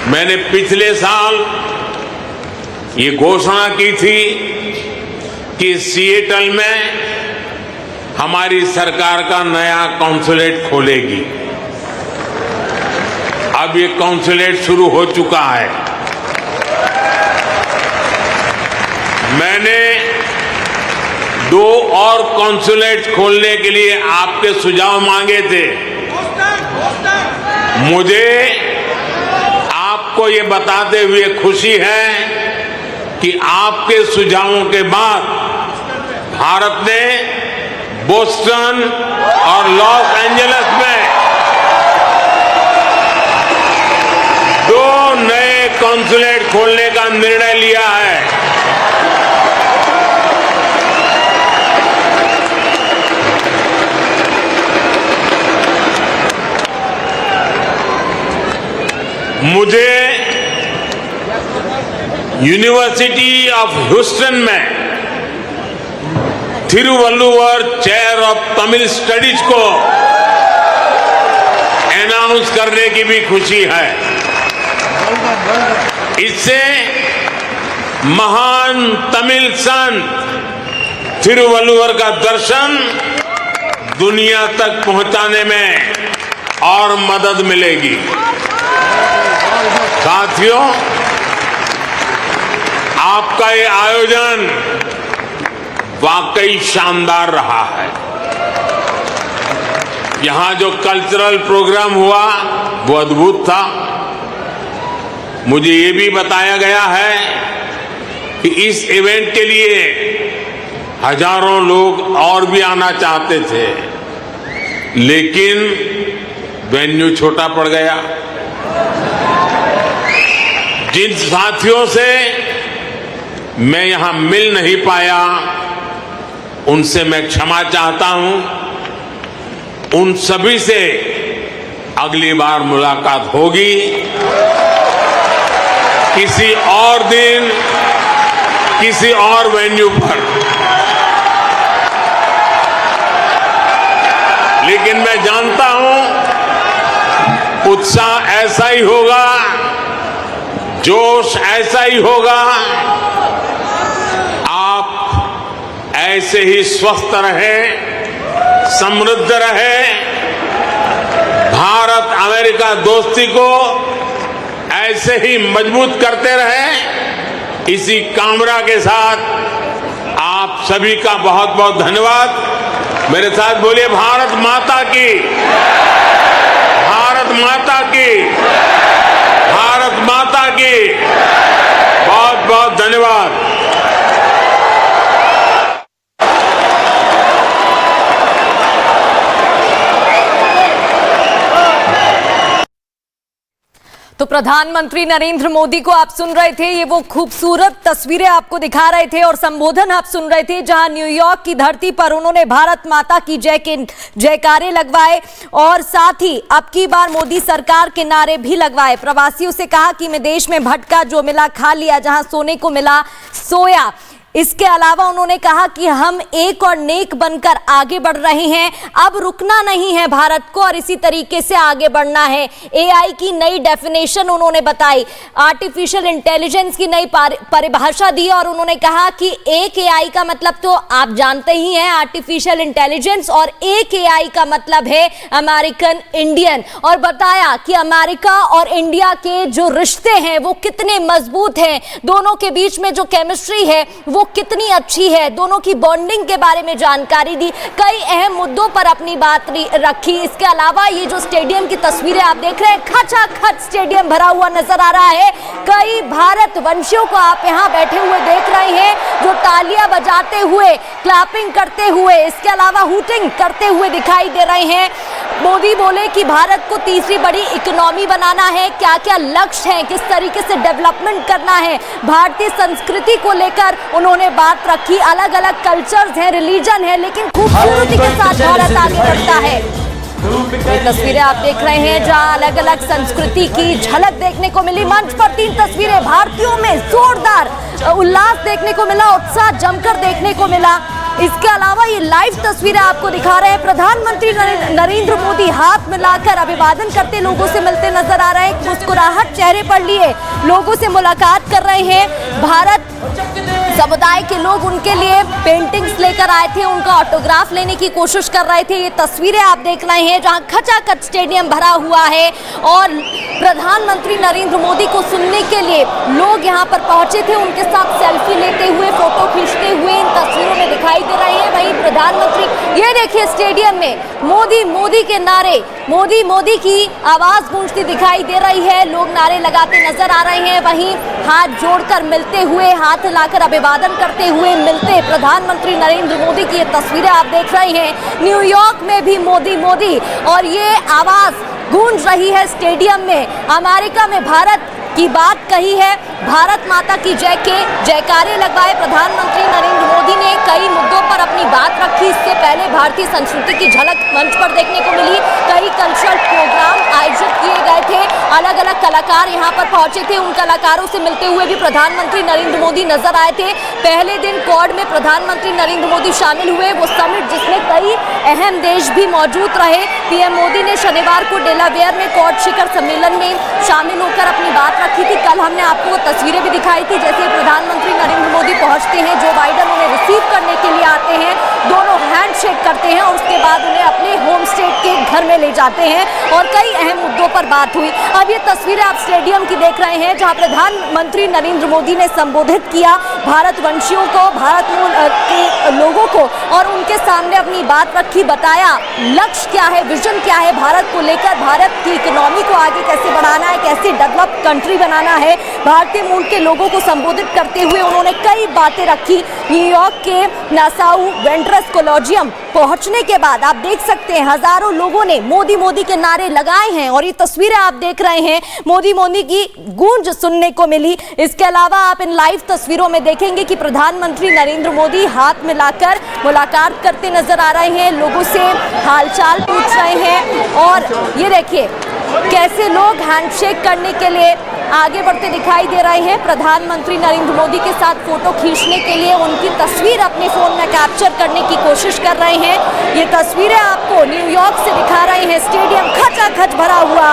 मैंने पिछले साल ये घोषणा की थी कि सिएटल में हमारी सरकार का नया कॉन्सुलेट खोलेगी। अब ये कॉन्सुलेट शुरू हो चुका है। मैंने 2 और कॉन्सुलेट खोलने के लिए आपके सुझाव मांगे थे। मुझे आपको ये बताते हुए खुशी है कि आपके सुझावों के बाद भारत ने बोस्टन और लॉस एंजलिस में 2 नए कॉन्सुलेट खोलने का निर्णय लिया है। मुझे यूनिवर्सिटी ऑफ ह्यूस्टन में Thiruvalluvar chair of Tamil studies को अनाउंस करने की भी खुशी है। इससे महान तमिल संत थिरुवल्लुवर का दर्शन दुनिया तक पहुंचाने में और मदद मिलेगी। साथियों, आपका ये आयोजन वाकई शानदार रहा है। यहां जो कल्चरल प्रोग्राम हुआ वो अद्भुत था। मुझे ये भी बताया गया है कि इस इवेंट के लिए हजारों लोग और भी आना चाहते थे, लेकिन वेन्यू छोटा पड़ गया। जिन साथियों से मैं यहां मिल नहीं पाया उनसे मैं क्षमा चाहता हूं। उन सभी से अगली बार मुलाकात होगी, किसी और दिन, किसी और वेन्यू पर। लेकिन मैं जानता हूं उत्साह ऐसा ही होगा, जोश ऐसा ही होगा। आप ऐसे ही स्वस्थ रहे, समृद्ध रहे। भारत अमेरिका दोस्ती को ऐसे ही मजबूत करते रहे। इसी कामना के साथ आप सभी का बहुत बहुत धन्यवाद। मेरे साथ बोलिए भारत माता की, भारत माता की, भारत माता की। बहुत बहुत धन्यवाद। तो प्रधानमंत्री नरेंद्र मोदी को आप सुन रहे थे, ये वो खूबसूरत तस्वीरें आपको दिखा रहे थे और संबोधन आप सुन रहे थे जहां न्यूयॉर्क की धरती पर उन्होंने भारत माता की जय के जयकारे लगवाए और साथ ही अब की बार मोदी सरकार के नारे भी लगवाए। प्रवासियों से कहा कि मैं देश में भटका, जो मिला खा लिया, जहां सोने को मिला सोया। इसके अलावा उन्होंने कहा कि हम एक और नेक बनकर आगे बढ़ रहे हैं, अब रुकना नहीं है भारत को और इसी तरीके से आगे बढ़ना है। एआई की नई डेफिनेशन उन्होंने बताई, आर्टिफिशियल इंटेलिजेंस की नई परिभाषा दी और उन्होंने कहा कि एक एआई का मतलब तो आप जानते ही हैं, आर्टिफिशियल इंटेलिजेंस, और एक एआई का मतलब है अमेरिकन इंडियन, और बताया कि अमेरिका और इंडिया के जो रिश्ते हैं वो कितने मजबूत हैं, दोनों के बीच में जो केमिस्ट्री है वो कितनी अच्छी है, दोनों की बॉन्डिंग के बारे में जानकारी दी, कई अहम मुद्दों पर अपनी बात रखी। इसके अलावा ये जो स्टेडियम की तस्वीरें आप देख रहे हैं, खचाखच स्टेडियम भरा हुआ नजर आ रहा है। कई भारतवंशियों को आप यहाँ बैठे हुए देख रहे हैं जो तालियां बजाते हुए, क्लैपिंग करते हुए, इसके अलावा हूटिंग करते हुए दिखाई दे रहे हैं। मोदी बोले कि भारत को तीसरी बड़ी इकोनॉमी बनाना है, क्या क्या लक्ष्य हैं, किस तरीके से डेवलपमेंट करना है, भारतीय संस्कृति को लेकर उन्होंने बात रखी। अलग अलग कल्चर्स हैं, रिलीजन है, लेकिन खूबसूरती के साथ भारत आगे बढ़ता है। ये तस्वीरें आप देख रहे हैं जहां अलग अलग संस्कृति की झलक देखने को मिली। मंच पर 3 तस्वीरें, भारतीयों में जोरदार उल्लास देखने को मिला, उत्साह जमकर देखने को मिला। इसके अलावा ये लाइव तस्वीरें आपको दिखा रहे हैं, प्रधानमंत्री नरेंद्र मोदी हाथ मिलाकर अभिवादन करते लोगों से मिलते नजर आ रहे हैं, मुस्कुराहट चेहरे पर लिए लोगों से मुलाकात कर रहे हैं। भारत समुदाय के लोग उनके लिए पेंटिंग्स लेकर आए थे, उनका ऑटोग्राफ लेने की कोशिश कर रहे थे। ये तस्वीरें आप देख रहे हैं जहां खचाखच स्टेडियम भरा हुआ है और प्रधानमंत्री नरेंद्र मोदी को सुनने के लिए लोग यहां पर पहुंचे थे, उनके साथ सेल्फी लेते हुए, फोटो खींचते हुए इन तस्वीरों में दिखाई दे रहे हैं। वहीं प्रधानमंत्री, ये देखिए स्टेडियम में मोदी मोदी के नारे, मोदी मोदी की आवाज गूंजती दिखाई दे रही है, लोग नारे लगाते नजर आ रहे हैं। वहीं हाथ जोड़कर मिलते हुए, हाथ लाकर अभिवादन करते हुए मिलते प्रधानमंत्री नरेंद्र मोदी की ये तस्वीरें आप देख रहे हैं। न्यूयॉर्क में भी मोदी मोदी और ये आवाज गूंज रही है स्टेडियम में। अमेरिका में भारत की बात कही है, भारत माता की जय के जयकारे लगवाए प्रधानमंत्री नरेंद्र मोदी ने, कई मुद्दों पर अपनी बात रखी। इससे पहले भारतीय संस्कृति की झलक मंच पर देखने को मिली, कई कल्चरल प्रोग्राम आयोजित किए गए थे, अलग अलग कलाकार यहां पर पहुंचे थे, उन कलाकारों से मिलते हुए भी प्रधानमंत्री नरेंद्र मोदी नजर आए थे। पहले दिन क्वाड में प्रधानमंत्री नरेंद्र मोदी शामिल हुए, वो समिट जिसमें कई अहम देश भी मौजूद रहे। पीएम मोदी ने शनिवार को डेलावेयर में क्वाड शिखर सम्मेलन में शामिल होकर अपनी बात रखी थी। कल हमने आपको वो तस्वीरें भी दिखाई थी, जैसे प्रधानमंत्री नरेंद्र मोदी पहुंचते हैं, जो बाइडेन उन्हें रिसीव करने के लिए आते हैं, दोनों हैंडशेक करते हैं और उसके बाद उन्हें अपने होम स्टेट के घर में ले जाते हैं और कई अहम मुद्दों पर बात हुई। अब ये तस्वीरें आप स्टेडियम की देख रहे हैं जहां प्रधानमंत्री नरेंद्र मोदी ने संबोधित किया भारतवंशियों को, भारत मूल के लोगों को, और उनके सामने अपनी बात रखी, बताया लक्ष्य क्या है, विजन क्या है भारत को लेकर, भारत की इकोनॉमी को आगे कैसे बढ़ाना है, कैसे डेवलप कंट्री बनाना है। भारतीय मूल के लोगों को संबोधित करते हुए उन्होंने कई बातें रखी। न्यूयॉर्क के नासाउ वेंट्रस कोलोजियम पहुंचने के बाद आप देख सकते हैं हजारों लोगों ने मोदी मोदी के नारे लगाए हैं और ये तस्वीरें आप देख रहे हैं, मोदी मोदी की गूंज सुनने को मिली। इसके अलावा आप इन लाइव तस्वीरों में देखेंगे कि प्रधानमंत्री नरेंद्र मोदी हाथ मिलाकर मुलाकात करते नजर आ रहे हैं, लोगों से हालचाल पूछ रहे हैं और ये देखिए कैसे लोग हैंडशेक करने के लिए आगे बढ़ते दिखाई दे रहे हैं। प्रधानमंत्री नरेंद्र मोदी के साथ फोटो खींचने के लिए उनकी तस्वीर अपने फोन में कैप्चर करने की कोशिश कर रहे हैं। ये तस्वीरें आपको न्यूयॉर्क से दिखा रहे हैं, स्टेडियम खचाखच भरा हुआ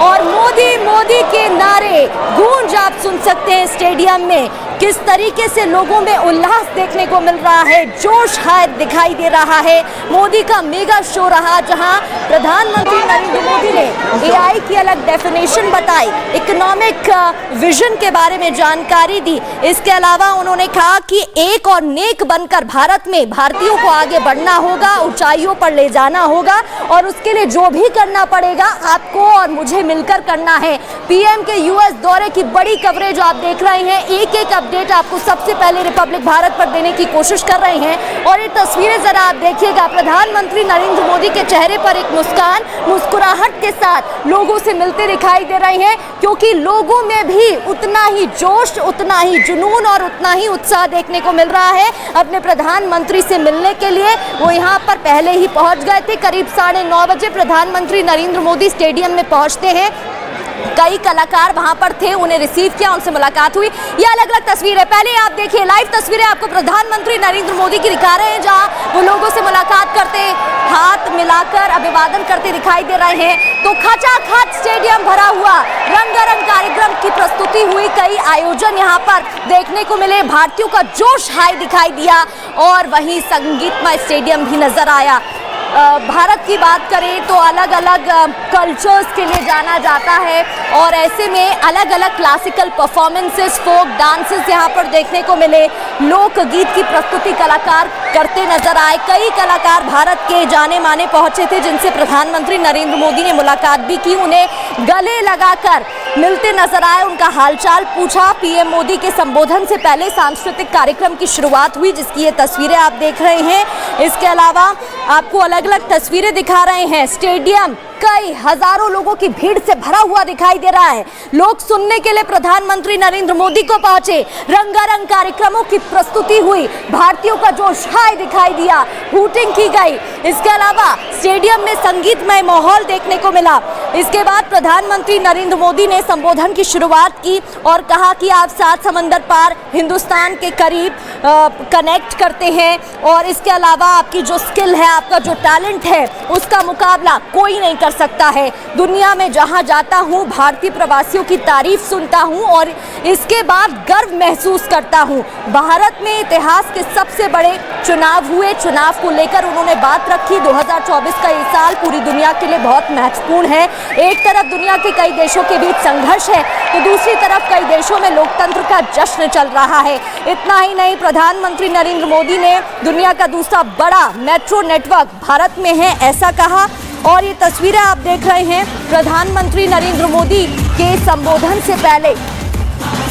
और मोदी मोदी के नारे गूंज आप सुन सकते हैं स्टेडियम में। किस तरीके से लोगों में उल्लास देखने को मिल रहा है, जोश है दिखाई दे रहा है। मोदी का मेगा शो रहा जहां प्रधानमंत्री नरेंद्र मोदी ने एआई की अलग डेफिनेशन बताई, इकोनॉमिक विजन के बारे में जानकारी दी। इसके अलावा उन्होंने कहा कि एक और नेक बनकर भारत में भारतीयों को आगे बढ़ना होगा, ऊंचाइयों पर ले जाना होगा और उसके लिए जो भी करना पड़ेगा आपको और मुझे मिलकर करना है। पीएम के यूएस दौरे की बड़ी कवरेज आप देख रहे हैं, एक एक अपडेट आपको सबसे पहले रिपब्लिक भारत पर देने की कोशिश कर रहे हैं और ये तस्वीरें जरा आप देखिएगा, प्रधानमंत्री नरेंद्र मोदी के चेहरे पर एक मुस्कान, मुस्कुराहट के साथ लोगों से मिलते दिखाई दे रहे हैं क्योंकि लोगों में भी उतना ही जोश, उतना ही जुनून और उतना ही उत्साह देखने को मिल रहा है अपने प्रधानमंत्री से मिलने के लिए। वो यहाँ पर पहले ही पहुंच गए थे, करीब 9:30 बजे प्रधानमंत्री नरेंद्र मोदी स्टेडियम में पहुंचते हैं कई कलाकार वहां पर थे, उन्हें रिसीव किया, उनसे मुलाकात हुई। ये अलग अलग तस्वीरें, पहले आप देखिए लाइव तस्वीरें आपको प्रधानमंत्री नरेंद्र मोदी की दिखा रहे हैं, जहां वो लोगों से मुलाकात करते, हाथ मिलाकर अभिवादन करते दिखाई दे रहे हैं। तो खचाखच स्टेडियम भरा हुआ, रंगारंग कार्यक्रम की प्रस्तुति हुई, कई आयोजन यहाँ पर देखने को मिले, भारतीयों का जोश हाई दिखाई दिया और वहीं संगीतमय स्टेडियम भी नजर आया। भारत की बात करें तो अलग अलग कल्चर्स के लिए जाना जाता है और ऐसे में अलग अलग क्लासिकल परफॉर्मेंसेस, फोक डांसेस यहाँ पर देखने को मिले, लोकगीत की प्रस्तुति कलाकार करते नजर आए। कई कलाकार भारत के जाने माने पहुंचे थे, जिनसे प्रधानमंत्री नरेंद्र मोदी ने मुलाकात भी की, उन्हें गले लगाकर मिलते नजर आए, उनका हालचाल पूछा। पीएम मोदी के संबोधन से पहले सांस्कृतिक कार्यक्रम की शुरुआत हुई, जिसकी ये तस्वीरें आप देख रहे हैं। इसके अलावा आपको अलग अलग तस्वीरें दिखा रहे हैं। स्टेडियम कई हजारों लोगों की भीड़ से भरा हुआ दिखाई दे रहा है। लोग सुनने के लिए प्रधानमंत्री नरेंद्र मोदी को पहुंचे, रंगारंग कार्यक्रमों की प्रस्तुति हुई, भारतीयों का जोश हाई दिखाई दिया, हूटिंग की गई। इसके अलावा स्टेडियम में संगीतमय माहौल देखने को मिला। इसके बाद प्रधानमंत्री नरेंद्र मोदी ने संबोधन की शुरुआत की और कहा कि आप 7 समंदर पार हिंदुस्तान के करीब कनेक्ट करते हैं और इसके अलावा आपकी जो स्किल है, आपका जो टैलेंट है, उसका मुकाबला कोई नहीं कर सकता है। दुनिया में जहां जाता हूं, भारतीय प्रवासियों की तारीफ सुनता हूं और इसके बाद गर्व महसूस करता हूं। भारत में इतिहास के सबसे बड़े चुनाव हुए, चुनाव को लेकर उन्होंने बात रखी। 2024 का ये साल पूरी दुनिया के लिए बहुत महत्वपूर्ण है। एक तरफ दुनिया के कई देशों के बीच संघर्ष है, तो दूसरी तरफ कई देशों में लोकतंत्र का जश्न चल रहा है। इतना ही नहीं, प्रधानमंत्री नरेंद्र मोदी ने दुनिया का दूसरा बड़ा मेट्रो नेटवर्क भारत में है, ऐसा कहा। और ये तस्वीरें आप देख रहे हैं, प्रधानमंत्री नरेंद्र मोदी के संबोधन से पहले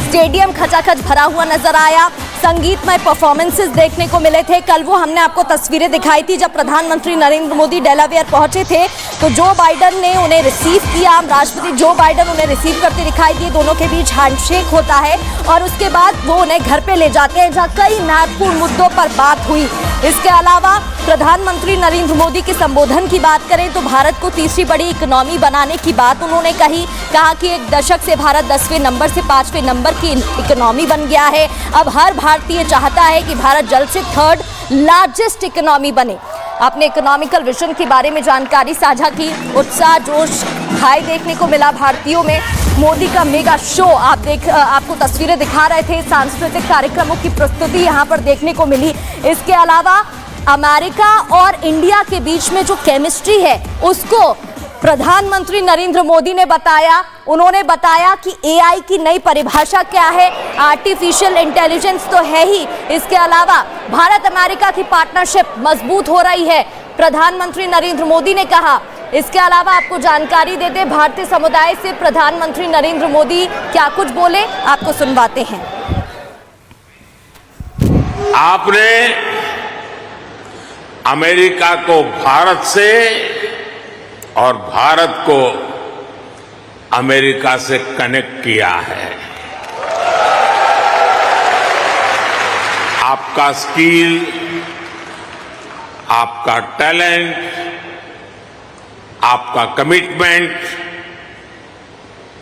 स्टेडियम खचाखच भरा हुआ नजर आया, संगीतमय परफॉर्मेंसेस देखने को मिले थे। कल वो हमने आपको तस्वीरें दिखाई थी जब प्रधानमंत्री नरेंद्र मोदी डेलावेयर पहुंचे थे, तो जो बाइडेन ने उन्हें रिसीव किया, राष्ट्रपति जो बाइडेन उन्हें रिसीव करते दिखाई दिए, दोनों के बीच हैंडशेक होता है और उसके बाद वो उन्हें घर पे ले जाते हैं, जहां कई महत्वपूर्ण मुद्दों पर बात हुई। इसके अलावा प्रधानमंत्री नरेंद्र मोदी के संबोधन की बात करें तो भारत को तीसरी बड़ी इकोनॉमी बनाने की बात उन्होंने कहा कि एक दशक से भारत 10वें नंबर से 5वें नंबर की इकोनॉमी बन गया है। अब हर भारतीय चाहता है कि भारत जल्द से 3rd लार्जेस्ट इकोनॉमी बने। अपने इकोनॉमिकल विजन के बारे में जानकारी साझा की, उत्साह जोश हाई देखने को मिला भारतीयों में। मोदी का मेगा शो आपको तस्वीरें दिखा रहे थे, सांस्कृतिक कार्यक्रमों की प्रस्तुति यहाँ पर देखने को मिली। इसके अलावा अमेरिका और इंडिया के बीच में जो केमिस्ट्री है, उसको प्रधानमंत्री नरेंद्र मोदी ने बताया। उन्होंने बताया कि एआई की नई परिभाषा क्या है, आर्टिफिशियल इंटेलिजेंस तो है ही, इसके अलावा भारत अमेरिका की पार्टनरशिप मजबूत हो रही है, प्रधानमंत्री नरेंद्र मोदी ने कहा। इसके अलावा आपको जानकारी देते भारतीय समुदाय से प्रधानमंत्री नरेंद्र मोदी क्या कुछ बोले, आपको सुनवाते हैं। आपने अमेरिका को भारत से और भारत को अमेरिका से कनेक्ट किया है। आपका स्किल, आपका टैलेंट, आपका कमिटमेंट,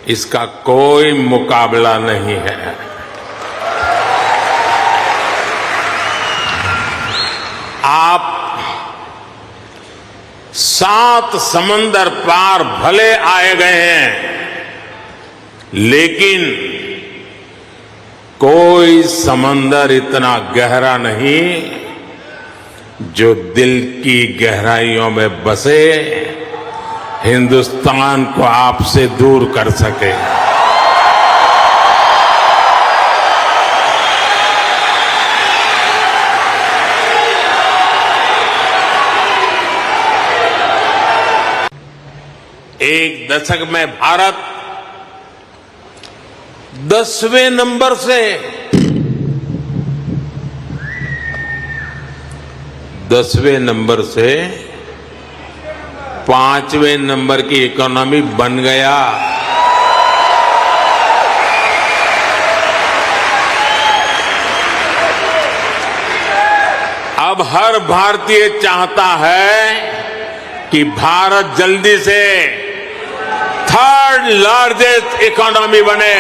इसका कोई मुकाबला नहीं है। आप 7 समंदर पार भले आए गए हैं, लेकिन कोई समंदर इतना गहरा नहीं जो दिल की गहराइयों में बसे हिंदुस्तान को आपसे दूर कर सके। एक दशक में भारत 10वें नंबर से 5वें नंबर की इकोनॉमी बन गया। अब हर भारतीय चाहता है कि भारत जल्दी से थर्ड लार्जेस्ट इकोनॉमी बने।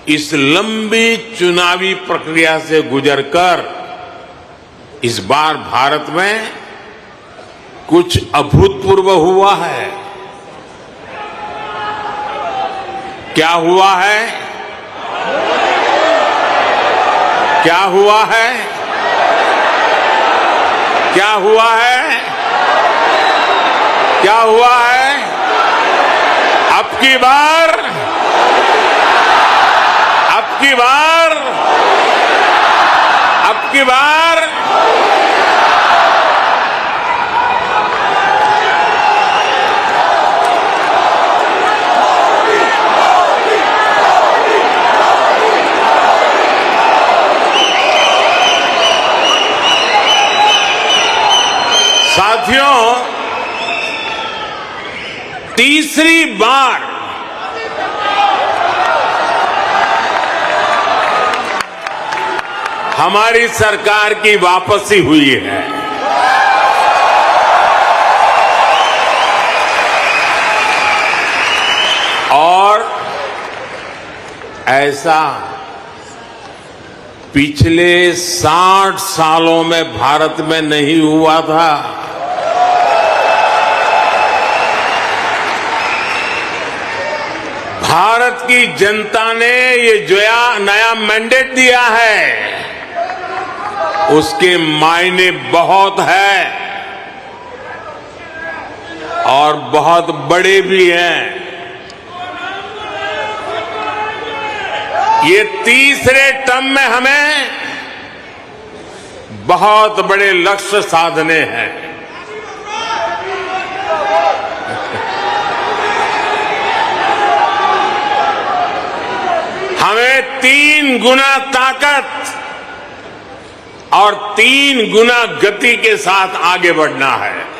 इस लंबी चुनावी प्रक्रिया से गुजरकर इस बार भारत में कुछ अभूतपूर्व हुआ है। क्या हुआ है? क्या हुआ है? क्या हुआ है? क्या हुआ है? अब की बार साथियों, तीसरी बार हमारी सरकार की वापसी हुई है। और ऐसा पिछले 60 सालों में भारत में नहीं हुआ था। भारत की जनता ने ये जो नया मैंडेट दिया है उसके मायने बहुत है और बहुत बड़े भी हैं। ये तीसरे टर्म में हमें बहुत बड़े लक्ष्य साधने हैं। हमें 3 गुना ताकत और 3 गुना गति के साथ आगे बढ़ना है।